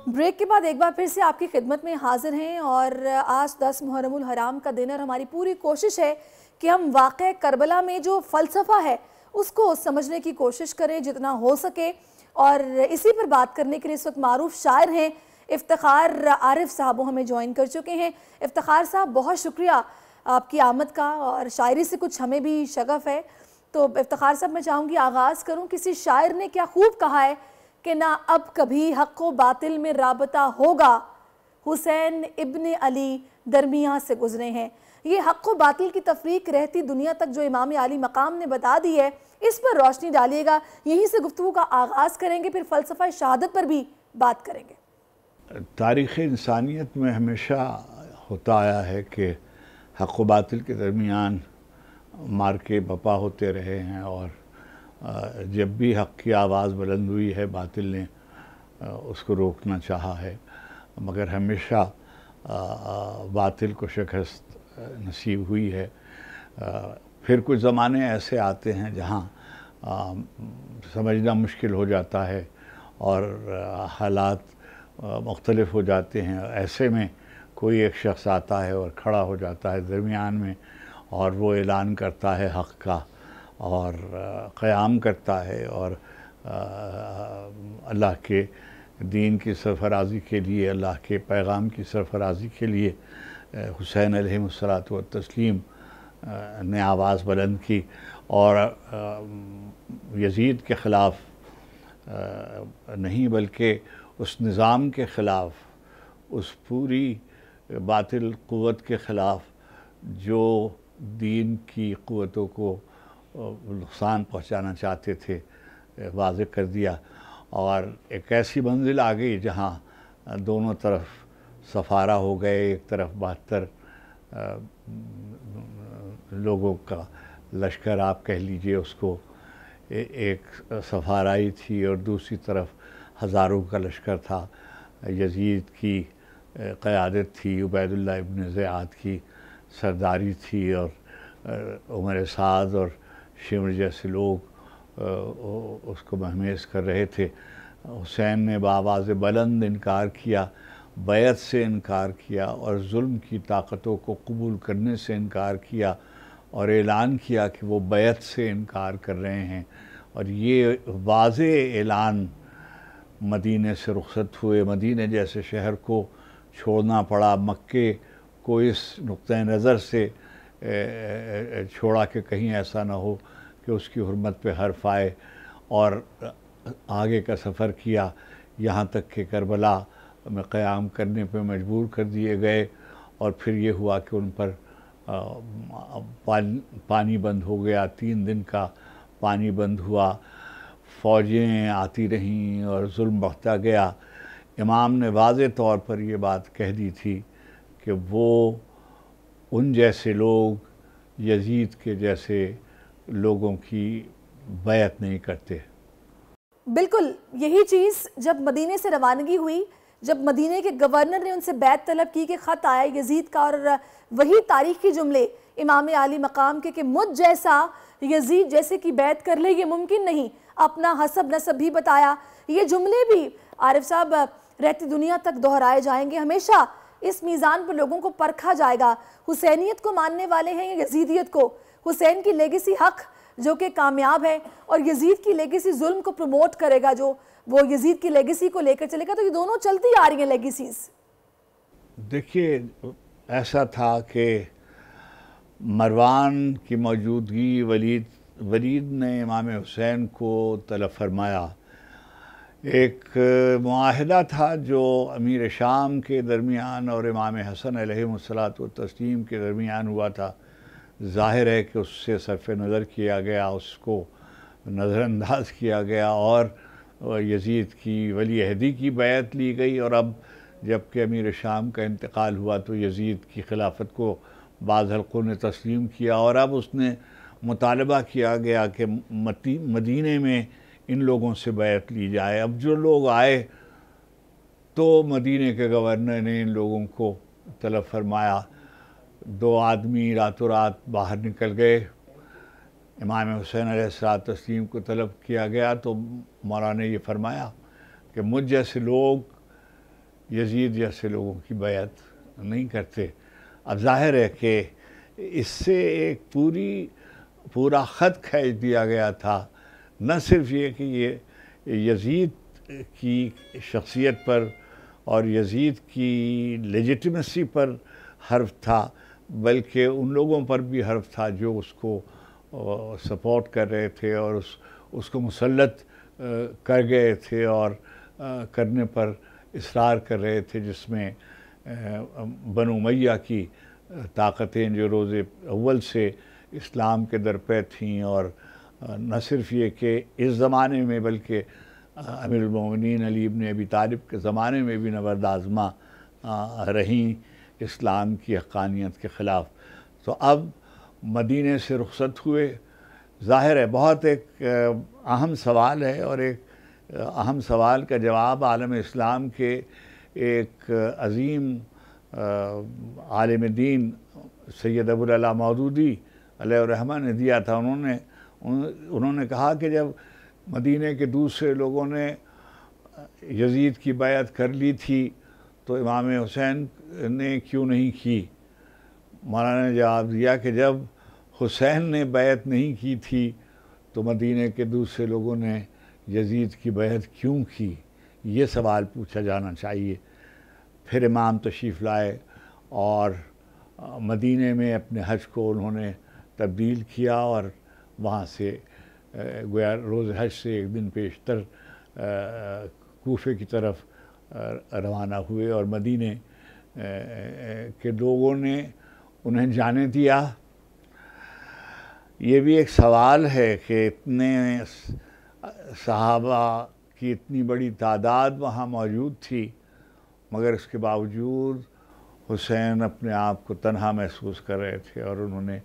بریک کے بعد ایک بار پھر سے آپ کی خدمت میں حاضر ہیں، اور آج 10 محرم الحرام کا دن، اور ہماری پوری کوشش ہے کہ ہم واقع کربلا میں جو فلسفہ ہے اس کو سمجھنے کی کوشش کریں جتنا ہو سکے. اور اسی پر بات کرنے کے لیے اس وقت معروف شاعر ہیں افتخار عارف صاحب، وہ ہمیں جوائن کر چکے ہیں. افتخار صاحب بہت شکریہ آپ کی آمد کا، اور شاعری سے کچھ ہمیں بھی شغف ہے. تو افتخار صاحب میں چاہوں گی آغاز کروں، کسی شاعر نے کیا خوب کہا ہے کہ نہ اب کبھی حق و باطل میں رابطہ ہوگا، حسین ابن علی درمیاں سے گزرے ہیں. یہ حق و باطل کی تفریق رہتی دنیا تک جو امام عالی مقام نے بتا دی ہے، اس پر روشنی ڈالیے گا۔ یہیں سے گفتگو کا آغاز کریں گے، پھر فلسفہ شہادت پر بھی بات کریں گے۔ تاریخ انسانیت میں ہمیشہ ہوتا آیا ہے کہ حق و باطل کے درمیان مارکے بپا ہوتے رہے ہیں، اور جب بھی حق کی آواز بلند ہوئی ہے باطل نے اس کو روکنا چاہا ہے، مگر ہمیشہ باطل کو شکست نصیب ہوئی ہے۔ پھر کچھ زمانے ایسے آتے ہیں جہاں سمجھنا مشکل ہو جاتا ہے اور حالات مختلف ہو جاتے ہیں۔ ایسے میں کوئی ایک شخص آتا ہے اور کھڑا ہو جاتا ہے درمیان میں، اور وہ اعلان کرتا ہے حق کا اور قیام کرتا ہے، اور اللہ کے دین کی سرفرازی کے لیے، اللہ کے پیغام کی سرفرازی کے لیے حسین علیہ الصلاۃ والتسلیم نے آواز بلند کی، اور یزید کے خلاف نہیں بلکہ اس نظام کے خلاف، اس پوری باطل قوت کے خلاف جو دین کی قوتوں کو نقصان پہنچانا چاہتے تھے، واضح کر دیا۔ اور ایک ایسی منزل آ گئی جہاں دونوں طرف سفارہ ہو گئے، ایک طرف 72 لوگوں کا لشکر آپ کہہ لیجئے اس کو، ایک سفارائی تھی، اور دوسری طرف ہزاروں کا لشکر تھا۔ یزید کی قیادت تھی، عبید اللہ ابن زیاد کی سرداری تھی، اور عمر سعد اور شمر جیسے لوگ اس کو مہمیز کر رہے تھے۔ حسین نے بآواز بلند انکار کیا، بیعت سے انکار کیا، اور ظلم کی طاقتوں کو قبول کرنے سے انکار کیا، اور اعلان کیا کہ وہ بیعت سے انکار کر رہے ہیں۔ اور یہ واضح اعلان مدینہ سے رخصت ہوئے، مدینہ جیسے شہر کو چھوڑنا پڑا، مکے کو اس نقطۂ نظر سے چھوڑا کہ کہیں ایسا نہ ہو کہ اس کی حرمت پہ حرف آئے، اور آگے کا سفر کیا، یہاں تک کہ کربلا میں قیام کرنے پہ مجبور کر دیے گئے، اور پھر یہ ہوا کہ ان پر پانی بند ہو گیا، 3 دن کا پانی بند ہوا، فوجیں آتی رہیں اور ظلم بڑھتا گیا۔ امام نے واضح طور پر یہ بات کہہ دی تھی کہ وہ ان جیسے لوگ، یزید کے جیسے لوگوں کی بیعت نہیں کرتے۔ بالکل یہی چیز جب مدینے سے روانگی ہوئی، جب مدینے کے گورنر نے ان سے بیعت طلب کی کہ خط آیا یزید کا، اور وہی تاریخی جملے امام عالی مقام کے کہ مجھ جیسا یزید جیسے کی بیعت کر لے یہ ممکن نہیں، اپنا حسب نسب بھی بتایا۔ یہ جملے بھی عارف صاحب رہتی دنیا تک دہرائے جائیں گے، ہمیشہ اس میزان پر لوگوں کو پرکھا جائے گا، حسینیت کو ماننے والے ہیں یا یزیدیت کو۔ حسین کی لیگیسی حق جو کہ کامیاب ہے، اور یزید کی لیگیسی ظلم کو پروموٹ کرے گا، جو وہ یزید کی لیگیسی کو لے کر چلے گا۔ تو یہ دونوں چلتی آ رہی ہیں لیگیسیز۔ دیکھیے ایسا تھا کہ مروان کی موجودگی، ولید نے امام حسین کو طلب فرمایا۔ ایک معاہدہ تھا جو امیر شام کے درمیان اور امام حسن علیہ الصلاۃ والتسلیم کے درمیان ہوا تھا۔ ظاہر ہے کہ اس سے صرف نظر کیا گیا، اس کو نظر انداز کیا گیا، اور یزید کی ولی عہدی کی بیعت لی گئی، اور اب جب کہ امیر شام کا انتقال ہوا تو یزید کی خلافت کو بعض حلقوں نے تسلیم کیا، اور اب اس نے مطالبہ کیا گیا کہ مدینے میں ان لوگوں سے بیعت لی جائے۔ اب جو لوگ آئے تو مدینے کے گورنر نے ان لوگوں کو طلب فرمایا۔ 2 آدمی راتوں رات باہر نکل گئے، امام حسین علیہ السلام کو طلب کیا گیا، تو مولانا نے یہ فرمایا کہ مجھ جیسے لوگ یزید جیسے لوگوں کی بیعت نہیں کرتے۔ اب ظاہر ہے کہ اس سے ایک پورا خط کھینچ دیا گیا تھا، نہ صرف یہ کہ یہ یزید کی شخصیت پر اور یزید کی لیجیٹیمیسی پر حرف تھا، بلکہ ان لوگوں پر بھی حرف تھا جو اس کو سپورٹ کر رہے تھے اور اس کو مسلط کر گئے تھے اور کرنے پر اصرار کر رہے تھے، جس میں بنو امیہ کی طاقتیں جو روز اول سے اسلام کے درپے تھیں، اور نہ صرف یہ کہ اس زمانے میں بلکہ امیر المومنین علی ابن ابی طالب کے زمانے میں بھی نبرد آزما رہیں اسلام کی حقانیت کے خلاف. تو اب مدینے سے رخصت ہوئے. ظاہر ہے بہت ایک اہم سوال ہے، اور ایک اہم سوال کا جواب عالم اسلام کے ایک عظیم عالم دین سید ابوالعلا مودودی علیہ الرحمہ نے دیا تھا. انہوں نے کہا کہ جب مدینے کے دوسرے لوگوں نے یزید کی بیعت کر لی تھی تو امام حسین نے کیوں نہیں کی؟ مولانا نے جواب دیا کہ جب حسین نے بیعت نہیں کی تھی تو مدینے کے دوسرے لوگوں نے یزید کی بیعت کیوں کی؟ یہ سوال پوچھا جانا چاہیے. پھر امام تشریف لائے اور مدینے میں اپنے حج کو انہوں نے تبدیل کیا، اور وہاں سے گویا روز حج سے ایک دن پیشتر کوفے کی طرف روانہ ہوئے، اور مدینے کے لوگوں نے انہیں جانے دیا. یہ بھی ایک سوال ہے کہ اتنے صحابہ کی اتنی بڑی تعداد وہاں موجود تھی، مگر اس کے باوجود حسین اپنے آپ کو تنہا محسوس کر رہے تھے، اور انہوں نے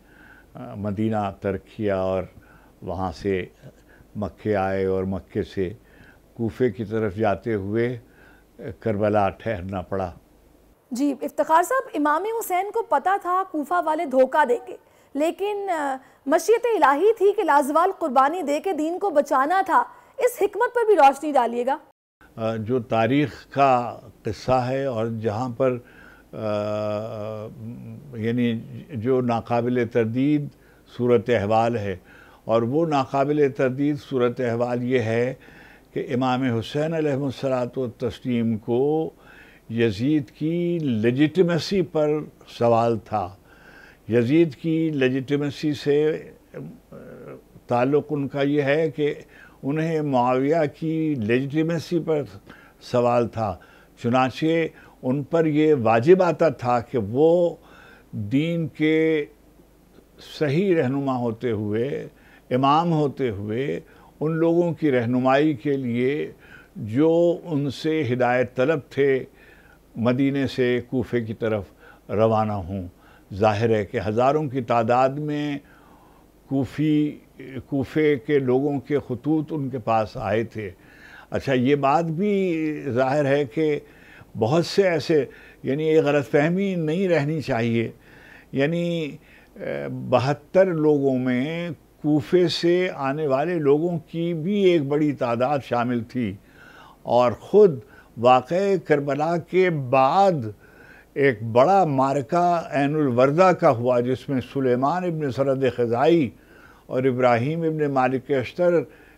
مدینہ ترک کیا اور وہاں سے مکے آئے، اور مکے سے کوفے کی طرف جاتے ہوئے کربلا ٹھہرنا پڑا. جی افتخار صاحب، امام حسین کو پتہ تھا کوفہ والے دھوکہ دے کے، لیکن مشیت الہی تھی کہ لازوال قربانی دے کے دین کو بچانا تھا. اس حکمت پر بھی روشنی ڈالیے گا. جو تاریخ کا قصہ ہے اور جہاں پر یعنی جو ناقابل تردید صورت احوال ہے، اور وہ ناقابل تردید صورت احوال یہ ہے کہ امام حسین علیہ الصلوۃ والتسلیم کو یزید کی لیجیٹمیسی پر سوال تھا. یزید کی لیجیٹمیسی سے تعلق ان کا یہ ہے کہ انہیں معاویہ کی لیجیٹمیسی پر سوال تھا. چنانچہ ان پر یہ واجب آتا تھا کہ وہ دین کے صحیح رہنما ہوتے ہوئے، امام ہوتے ہوئے، ان لوگوں کی رہنمائی کے لیے جو ان سے ہدایت طلب تھے مدینے سے کوفے کی طرف روانہ ہوں. ظاہر ہے کہ ہزاروں کی تعداد میں کوفے کے لوگوں کے خطوط ان کے پاس آئے تھے. اچھا، یہ بات بھی ظاہر ہے کہ بہت سے ایسے، یعنی یہ غلط فہمی نہیں رہنی چاہیے، یعنی 72 لوگوں میں کوفے سے آنے والے لوگوں کی بھی ایک بڑی تعداد شامل تھی، اور خود واقعہ کربلا کے بعد ایک بڑا معرکہ عین الوردہ کا ہوا، جس میں سلیمان ابن سرد خزائی اور ابراہیم ابن مالک اشتر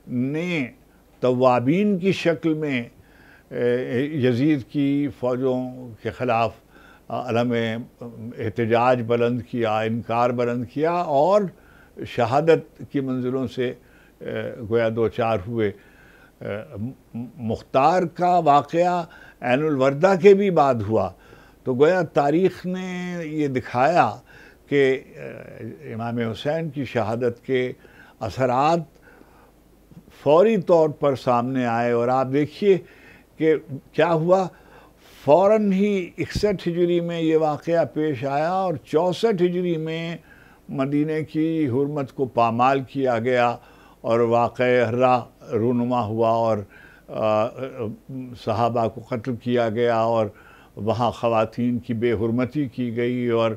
نے توابین کی شکل میں یزید کی فوجوں کے خلاف علم احتجاج بلند کیا، انکار بلند کیا، اور شہادت کی منزلوں سے گویا دوچار ہوئے. مختار کا واقعہ عین الوردہ کے بھی بعد ہوا. تو گویا تاریخ نے یہ دکھایا کہ امام حسین کی شہادت کے اثرات فوری طور پر سامنے آئے، اور آپ دیکھیے کہ کیا ہوا. فوراً ہی 61 ہجری میں یہ واقعہ پیش آیا، اور 64 ہجری میں مدینے کی حرمت کو پامال کیا گیا، اور واقعہ ہرہ رونما ہوا، اور صحابہ کو قتل کیا گیا، اور وہاں خواتین کی بے حرمتی کی گئی، اور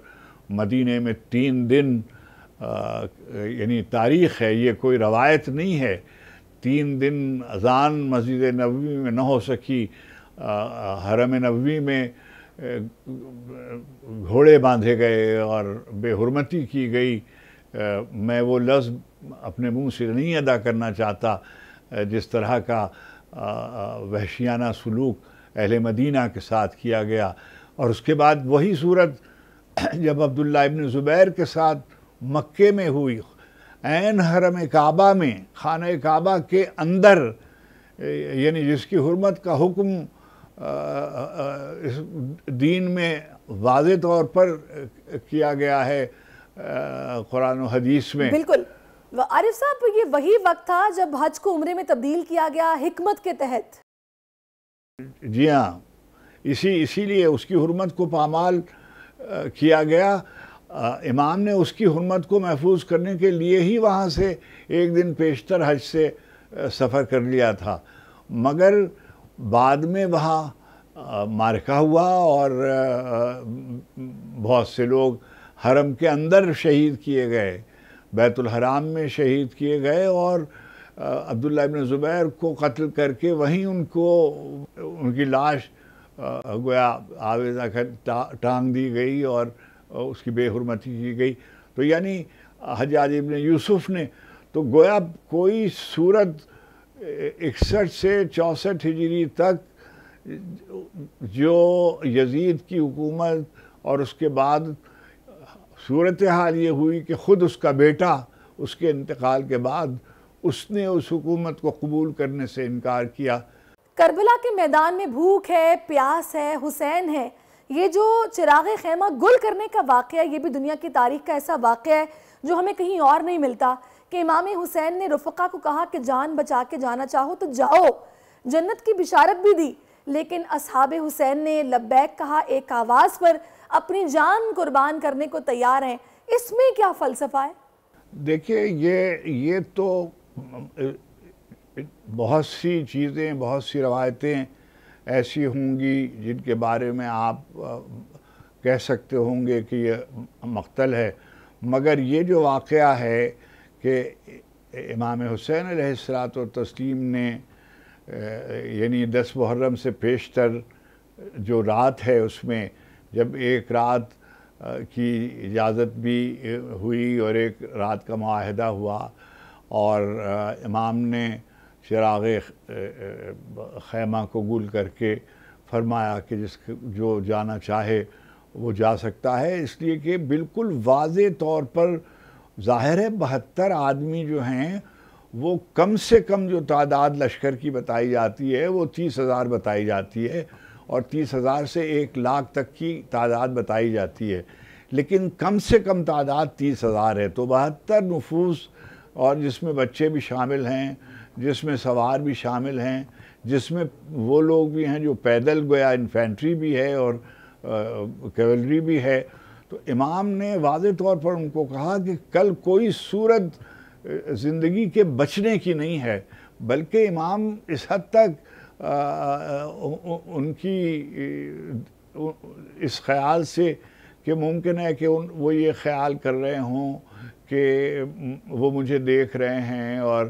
مدینے میں 3 دن یعنی تاریخ ہے، یہ کوئی روایت نہیں ہے، 3 دن اذان مسجد نبوی میں نہ ہو سکی. حرم نبوی میں گھوڑے باندھے گئے اور بے حرمتی کی گئی. میں وہ لفظ اپنے منہ سے نہیں ادا کرنا چاہتا، جس طرح کا وحشیانہ سلوک اہل مدینہ کے ساتھ کیا گیا. اور اس کے بعد وہی صورت جب عبداللہ ابن زبیر کے ساتھ مکے میں ہوئی، عین حرم کعبہ میں، خانہ کعبہ کے اندر، یعنی جس کی حرمت کا حکم اس دین میں واضح طور پر کیا گیا ہے قرآن و حدیث میں. بالکل. عارف صاحب یہ وہی وقت تھا جب حج کو عمرے میں تبدیل کیا گیا حکمت کے تحت. جی ہاں, اسی لیے اس کی حرمت کو پامال کیا گیا. امام نے اس کی حرمت کو محفوظ کرنے کے لیے ہی وہاں سے ایک دن پیشتر حج سے سفر کر لیا تھا, مگر بعد میں وہاں معرکہ ہوا اور بہت سے لوگ حرم کے اندر شہید کیے گئے, بیت الحرام میں شہید کیے گئے, اور عبداللہ ابن زبیر کو قتل کر کے وہیں ان کی لاش گویا آویزہ ٹانگ دی گئی اور اس کی بے حرمتی کی گئی. تو یعنی حجاج ابن یوسف نے تو گویا کوئی صورت 61 سے 64 ہجری تک جو یزید کی حکومت اور اس کے بعد صورتحال یہ ہوئی کہ خود اس کا بیٹا اس کے انتقال کے بعد اس نے اس حکومت کو قبول کرنے سے انکار کیا. کربلا کے میدان میں بھوک ہے, پیاس ہے, حسین ہے, یہ جو چراغ خیمہ گل کرنے کا واقعہ ہے یہ بھی دنیا کی تاریخ کا ایسا واقعہ ہے جو ہمیں کہیں اور نہیں ملتا کہ امام حسین نے رفقا کو کہا کہ جان بچا کے جانا چاہو تو جاؤ, جنت کی بشارت بھی دی, لیکن اصحاب حسین نے لبیک کہا ایک آواز پر, اپنی جان قربان کرنے کو تیار ہیں. اس میں کیا فلسفہ ہے؟ دیکھیے یہ تو بہت سی چیزیں, بہت سی روایتیں ایسی ہوں گی جن کے بارے میں آپ کہہ سکتے ہوں گے کہ یہ مقتل ہے, مگر یہ جو واقعہ ہے کہ امام حسین علیہ الصلوۃ والتسلیم نے یعنی 10 محرم سے پیشتر جو رات ہے اس میں جب ایک رات کی اجازت بھی ہوئی اور ایک رات کا معاہدہ ہوا اور امام نے چراغ خیمہ کو گل کر کے فرمایا کہ جو جانا چاہے وہ جا سکتا ہے, اس لیے کہ بالکل واضح طور پر ظاہر ہے 72 آدمی جو ہیں وہ کم سے کم جو تعداد لشکر کی بتائی جاتی ہے وہ 30,000 بتائی جاتی ہے اور 30,000 سے 1,00,000 تک کی تعداد بتائی جاتی ہے, لیکن کم سے کم تعداد 30,000 ہے. تو 72 نفوس اور جس میں بچے بھی شامل ہیں, جس میں سوار بھی شامل ہیں, جس میں وہ لوگ بھی ہیں جو پیدل گویا انفینٹری بھی ہے اور کیولری بھی ہے. تو امام نے واضح طور پر ان کو کہا کہ کل کوئی صورت زندگی کے بچنے کی نہیں ہے, بلکہ امام اس حد تک ان کی اس خیال سے کہ ممکن ہے کہ وہ یہ خیال کر رہے ہوں کہ وہ مجھے دیکھ رہے ہیں اور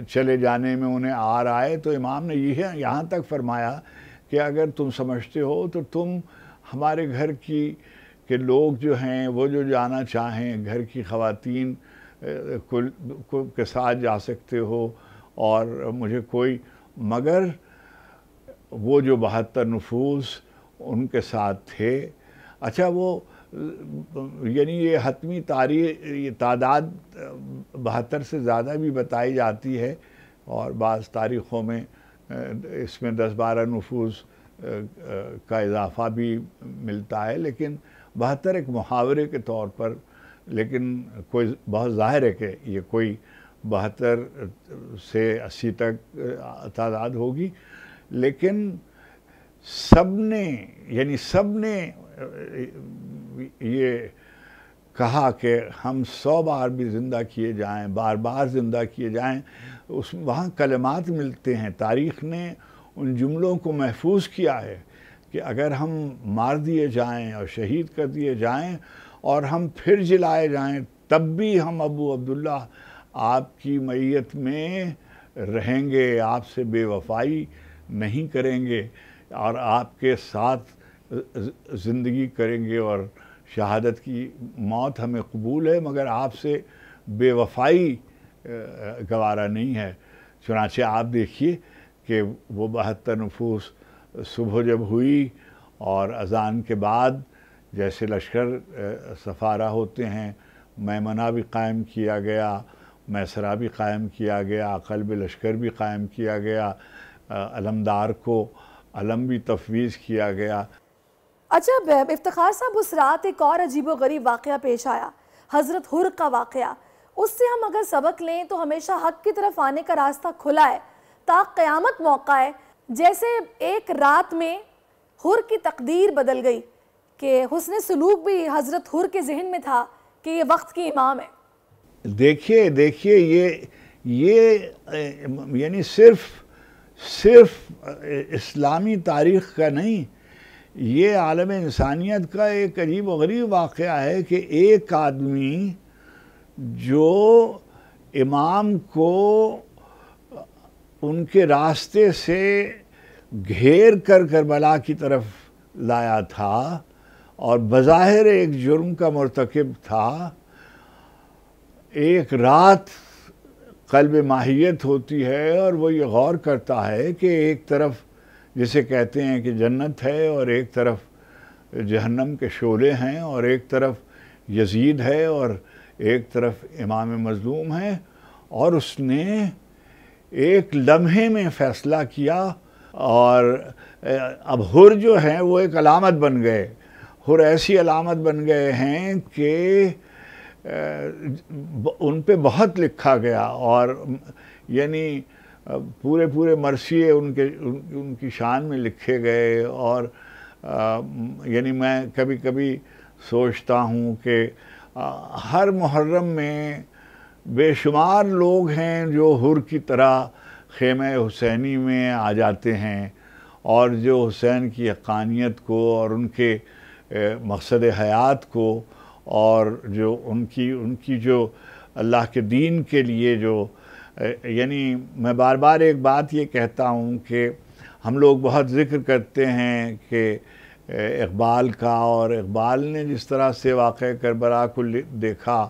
چلے جانے میں انہیں آر آئے, تو امام نے یہاں تک فرمایا کہ اگر تم سمجھتے ہو تو تم ہمارے گھر کے لوگ جو ہیں وہ جو جانا چاہیں گھر کی خواتین کے ساتھ جا سکتے ہو اور مجھے کوئی, مگر وہ جو 72 نفوس ان کے ساتھ تھے. اچھا وہ یعنی یہ حتمی تعداد 72 سے زیادہ بھی بتائی جاتی ہے اور بعض تاریخوں میں اس میں 10-12 نفوس کا اضافہ بھی ملتا ہے, لیکن 72 ایک محاورے کے طور پر, لیکن کوئی بہت ظاہر ہے کہ یہ کوئی 72 سے 80 تک تعداد ہوگی. لیکن سب نے یہ کہا کہ ہم 100 بار بھی زندہ کیے جائیں, بار بار زندہ کیے جائیں. وہاں کلمات ملتے ہیں, تاریخ نے ان جملوں کو محفوظ کیا ہے کہ اگر ہم مار دیے جائیں اور شہید کر دیے جائیں اور ہم پھر جلائے جائیں تب بھی ہم ابو عبداللہ آپ کی معیت میں رہیں گے, آپ سے بے وفائی نہیں کریں گے اور آپ کے ساتھ زندگی کریں گے, اور شہادت کی موت ہمیں قبول ہے مگر آپ سے بے وفائی گوارا نہیں ہے. چنانچہ آپ دیکھیے کہ وہ 72 نفوس صبح جب ہوئی اور اذان کے بعد جیسے لشکر سفارہ ہوتے ہیں, میمنہ بھی قائم کیا گیا, میسرہ بھی قائم کیا گیا, قلب لشکر بھی قائم کیا گیا, علمدار کو علم بھی تفویض کیا گیا۔ اچھا افتخار صاحب، اس رات ایک اور عجیب و غریب واقعہ پیش آیا، حضرت حر کا واقعہ۔ اس سے ہم اگر سبق لیں تو ہمیشہ حق کی طرف آنے کا راستہ کھلا ہے، تا قیامت موقع ہے۔ جیسے ایک رات میں حر کی تقدیر بدل گئی کہ حسن سلوک بھی حضرت حر کے ذہن میں تھا کہ یہ وقت کی امام ہے۔ دیکھیے یہ یعنی صرف اسلامی تاریخ کا نہیں، یہ عالم انسانیت کا ایک عجیب و غریب واقعہ ہے کہ ایک آدمی جو امام کو ان کے راستے سے گھیر کر کربلا کی طرف لایا تھا اور بظاہر ایک جرم کا مرتکب تھا، ایک رات قلب ماہیت ہوتی ہے اور وہ یہ غور کرتا ہے کہ ایک طرف جسے کہتے ہیں کہ جنت ہے اور ایک طرف جہنم کے شعلے ہیں اور ایک طرف یزید ہے اور ایک طرف امام مظلوم ہے، اور اس نے ایک لمحے میں فیصلہ کیا۔ اور اب حر جو ہیں وہ ایک علامت بن گئے، حر ایسی علامت بن گئے ہیں کہ ان پہ بہت لکھا گیا، اور یعنی پورے مرثیے ان کی شان میں لکھے گئے۔ اور یعنی میں کبھی کبھی سوچتا ہوں کہ ہر محرم میں بے شمار لوگ ہیں جو حر کی طرح خیمہ حسینی میں آ جاتے ہیں، اور جو حسین کی حقانیت کو اور ان کے مقصد حیات کو اور جو ان کی جو اللہ کے دین کے لیے جو یعنی میں بار بار ایک بات یہ کہتا ہوں کہ ہم لوگ بہت ذکر کرتے ہیں کہ اقبال کا، اور اقبال نے جس طرح سے واقعہ کربلا کو دیکھا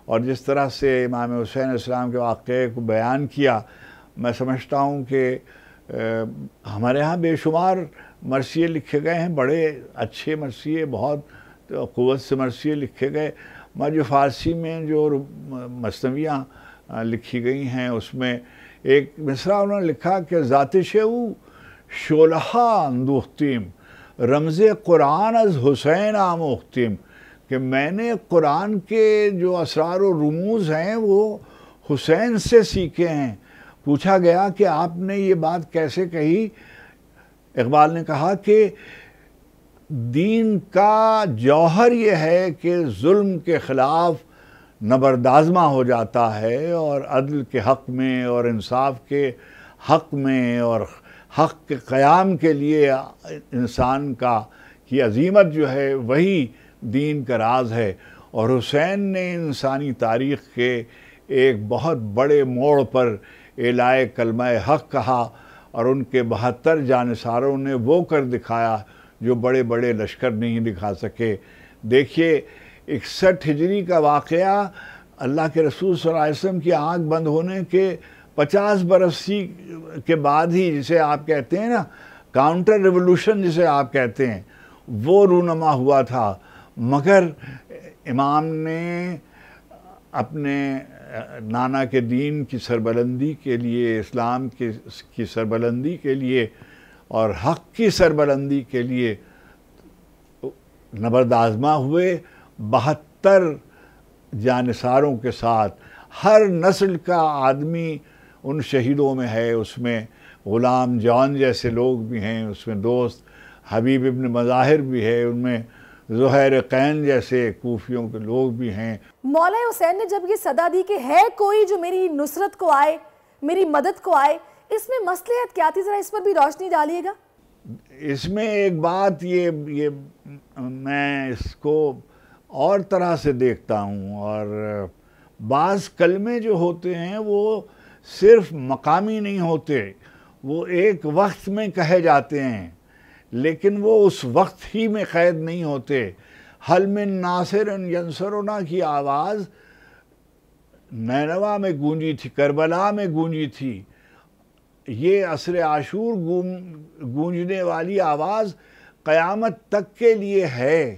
اور جس طرح سے امام حسین علیہ السلام کے واقعے کو بیان کیا، میں سمجھتا ہوں کہ ہمارے ہاں بے شمار مرثیے لکھے گئے ہیں، بڑے اچھے مرثیے، بہت قوت سے مرثیے لکھے گئے۔ جو فارسی میں جو مثنویاں لکھی گئی ہیں اس میں ایک مصرع انہوں نے لکھا کہ ذات شعو شولہا اندوختیم رمز قرآن از حسین آموختیم، کہ میں نے قرآن کے جو اسرار و رموز ہیں وہ حسین سے سیکھے ہیں۔ پوچھا گیا کہ آپ نے یہ بات کیسے کہی؟ اقبال نے کہا کہ دین کا جوہر یہ ہے کہ ظلم کے خلاف نبردآزمہ ہو جاتا ہے، اور عدل کے حق میں اور انصاف کے حق میں اور حق کے قیام کے لیے انسان کی عظیمت جو ہے وہی دین کا راز ہے۔ اور حسین نے انسانی تاریخ کے ایک بہت بڑے موڑ پر اعلاء کلمہ حق کہا، اور ان کے 72 جانثاروں نے وہ کر دکھایا جو بڑے بڑے لشکر نہیں دکھا سکے۔ دیکھیے 61 ہجری کا واقعہ اللہ کے رسول صلی اللہ علیہ وسلم کی آنکھ بند ہونے کے 50 برس کے بعد ہی، جسے آپ کہتے ہیں نا کاؤنٹر ریولوشن جسے آپ کہتے ہیں، وہ رونما ہوا تھا۔ مگر امام نے اپنے نانا کے دین کی سربلندی کے لیے، اسلام کی سربلندی کے لیے اور حق کی سربلندی کے لیے نبردآزمہ ہوئے 72 جانثاروں کے ساتھ۔ ہر نسل کا آدمی ان شہیدوں میں ہے، اس میں غلام جان جیسے لوگ بھی ہیں، اس میں دوست حبیب ابن مظاہر بھی ہے، ان میں زہیر قین جیسے کوفیوں کے لوگ بھی ہیں۔ مولا حسین نے جب یہ صدا دی کہ ہے کوئی جو میری نصرت کو آئے، میری مدد کو آئے، اس میں مصلحت کیا تھی؟ ذرا اس پر بھی روشنی ڈالیے گا۔ اس میں ایک بات یہ میں اس کو اور طرح سے دیکھتا ہوں، اور بعض کلمے جو ہوتے ہیں وہ صرف مقامی نہیں ہوتے، وہ ایک وقت میں کہے جاتے ہیں، لیکن وہ اس وقت ہی میں قید نہیں ہوتے۔ حل من ناصر ینصرنا کی آواز نینوا میں گونجی تھی، کربلا میں گونجی تھی۔ یہ عصر عاشور گونجنے والی آواز قیامت تک کے لیے ہے۔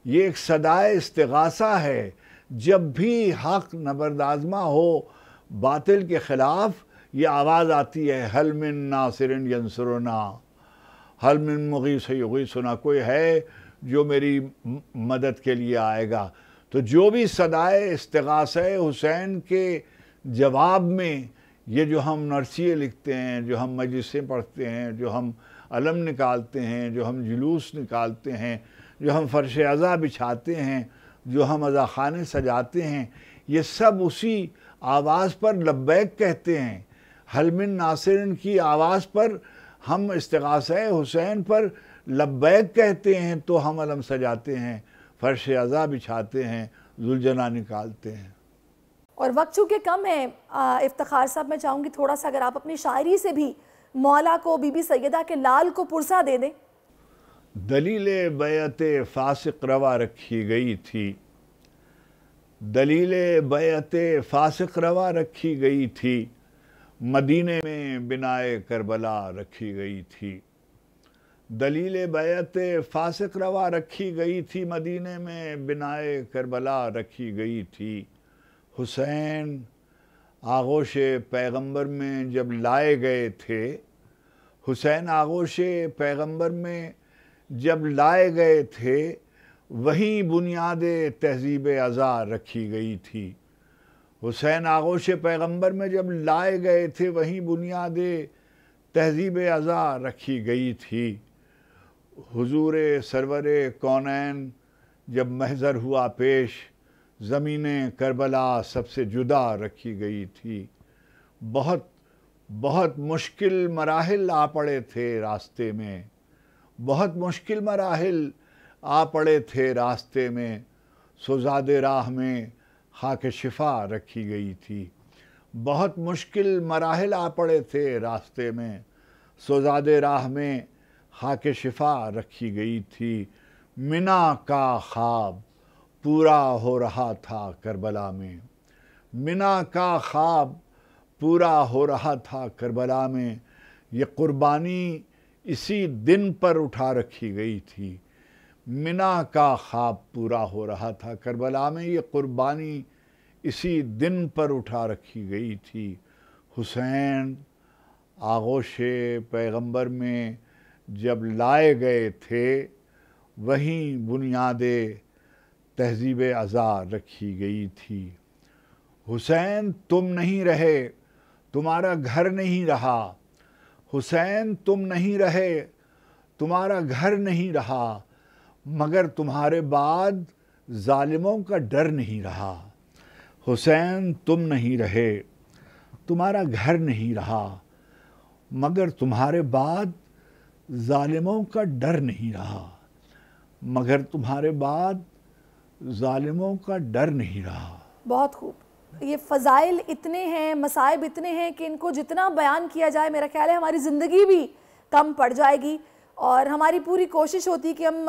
یہ ایک صدائے استغاثہ ہے۔ جب بھی حق نبردآزمہ ہو باطل کے خلاف، یہ آواز آتی ہے حل من ناصر ینصرنا حل من مغیث یغیثنا، کوئی ہے جو میری مدد کے لیے آئے گا. تو جو بھی صدائے استغاثہ حسین کے جواب میں یہ جو ہم نرسیے لکھتے ہیں، جو ہم مجلسیں پڑھتے ہیں، جو ہم علم نکالتے ہیں، جو ہم جلوس نکالتے ہیں، جو ہم فرش عزا بچھاتے ہیں، جو ہم عزا خانے سجاتے ہیں، یہ سب اسی آواز پر لبیک کہتے ہیں. حل من ناصرن کی آواز پر ہم استغاثہ حسین پر لبیک کہتے ہیں تو ہم علم سجاتے ہیں، فرش عزا بچھاتے ہیں، ذوالجناح نکالتے ہیں. اور وقت چونکہ کم ہے افتخار صاحب، میں چاہوں گی تھوڑا سا اگر آپ اپنی شاعری سے بھی مولا کو، بی بی سیدہ کے لال کو پرسا دے دیں. دلیل بیعت فاسق روا رکھی گئی تھی، دلیل بیعت فاسق روا رکھی گئی تھی، مدینے میں بنائے کربلا رکھی گئی تھی. دلیل بیعت فاسق روا رکھی گئی تھی، مدینے میں بنائے کربلا رکھی گئی تھی. حسین آغوش پیغمبر میں جب لائے گئے تھے، حسین آغوش پیغمبر میں جب لائے گئے تھے، وہیں بنیاد تہذیب عزا رکھی گئی تھی. حسین آغوش پیغمبر میں جب لائے گئے تھے، وہیں بنیاد تہذیب عزا رکھی گئی تھی. حضور سرور کونین جب محضر ہوا پیش، زمین کربلا سب سے جدا رکھی گئی تھی. بہت مشکل مراحل آ پڑے تھے راستے میں، بہت مشکل مراحل آ پڑے تھے راستے میں، سوزاد راہ میں خاک شفا رکھی گئی تھی. بہت مشکل مراحل آ پڑے تھے راستے میں، سوزاد راہ میں خاک شفا رکھی گئی تھی. منا کا خواب پورا ہو رہا تھا کربلا میں، منا کا خواب پورا ہو رہا تھا کربلا میں، یہ قربانی اسی دن پر اٹھا رکھی گئی تھی. منا کا خواب پورا ہو رہا تھا کربلا میں، یہ قربانی اسی دن پر اٹھا رکھی گئی تھی. حسین آغوش پیغمبر میں جب لائے گئے تھے، وہیں بنیاد تہذیب عزا رکھی گئی تھی. حسین تم نہیں رہے، تمہارا گھر نہیں رہا. حسین تم نہیں رہے، تمہارا گھر نہیں رہا، مگر تمہارے بعد ظالموں کا ڈر نہیں رہا. حسین تم نہیں رہے، تمہارا گھر نہیں رہا، مگر تمہارے بعد ظالموں کا ڈر نہیں رہا، مگر تمہارے بعد ظالموں کا ڈر نہیں رہا. بہت خوب. یہ فضائل اتنے ہیں، مصائب اتنے ہیں کہ ان کو جتنا بیان کیا جائے میرا خیال ہے ہماری زندگی بھی کم پڑ جائے گی. اور ہماری پوری کوشش ہوتی کہ ہم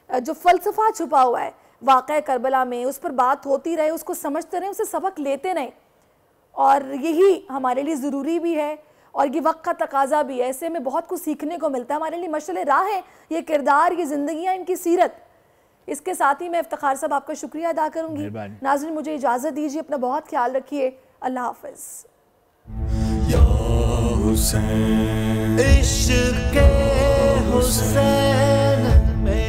جو فلسفہ چھپا ہوا ہے واقعہ کربلا میں، اس پر بات ہوتی رہے، اس کو سمجھتے رہیں، اسے سبق لیتے رہیں. اور یہی ہمارے لیے ضروری بھی ہے اور یہ وقت کا تقاضا بھی ہے. ایسے میں بہت کچھ سیکھنے کو ملتا ہے، ہمارے لیے مشعل راہ ہے یہ کردار، یہ زندگیاں، ان کی سیرت. اس کے ساتھ ہی میں افتخار صاحب آپ کا شکریہ ادا کروں گی. ناظرین مجھے اجازت دیجیے، اپنا بہت خیال رکھیے. اللہ حافظ. یا حسین عشق حسین میں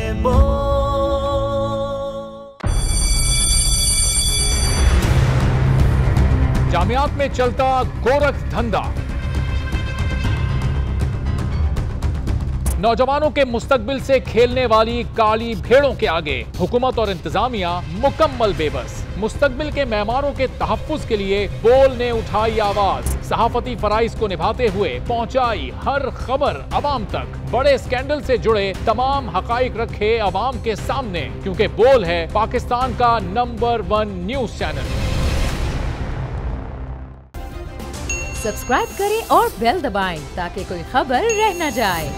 جامعات میں چلتا گورکھ دھندا، نوجوانوں کے مستقبل سے کھیلنے والی کالی بھیڑوں کے آگے حکومت اور انتظامیہ مکمل بے بس. مستقبل کے معماروں کے تحفظ کے لیے بول نے اٹھائی آواز، صحافتی فرائض کو نبھاتے ہوئے پہنچائی ہر خبر عوام تک. بڑے اسکینڈل سے جڑے تمام حقائق رکھے عوام کے سامنے، کیونکہ بول ہے پاکستان کا نمبر 1 نیوز چینل. سبسکرائب کریں اور بیل دبائیں تاکہ کوئی خبر رہ نہ جائے.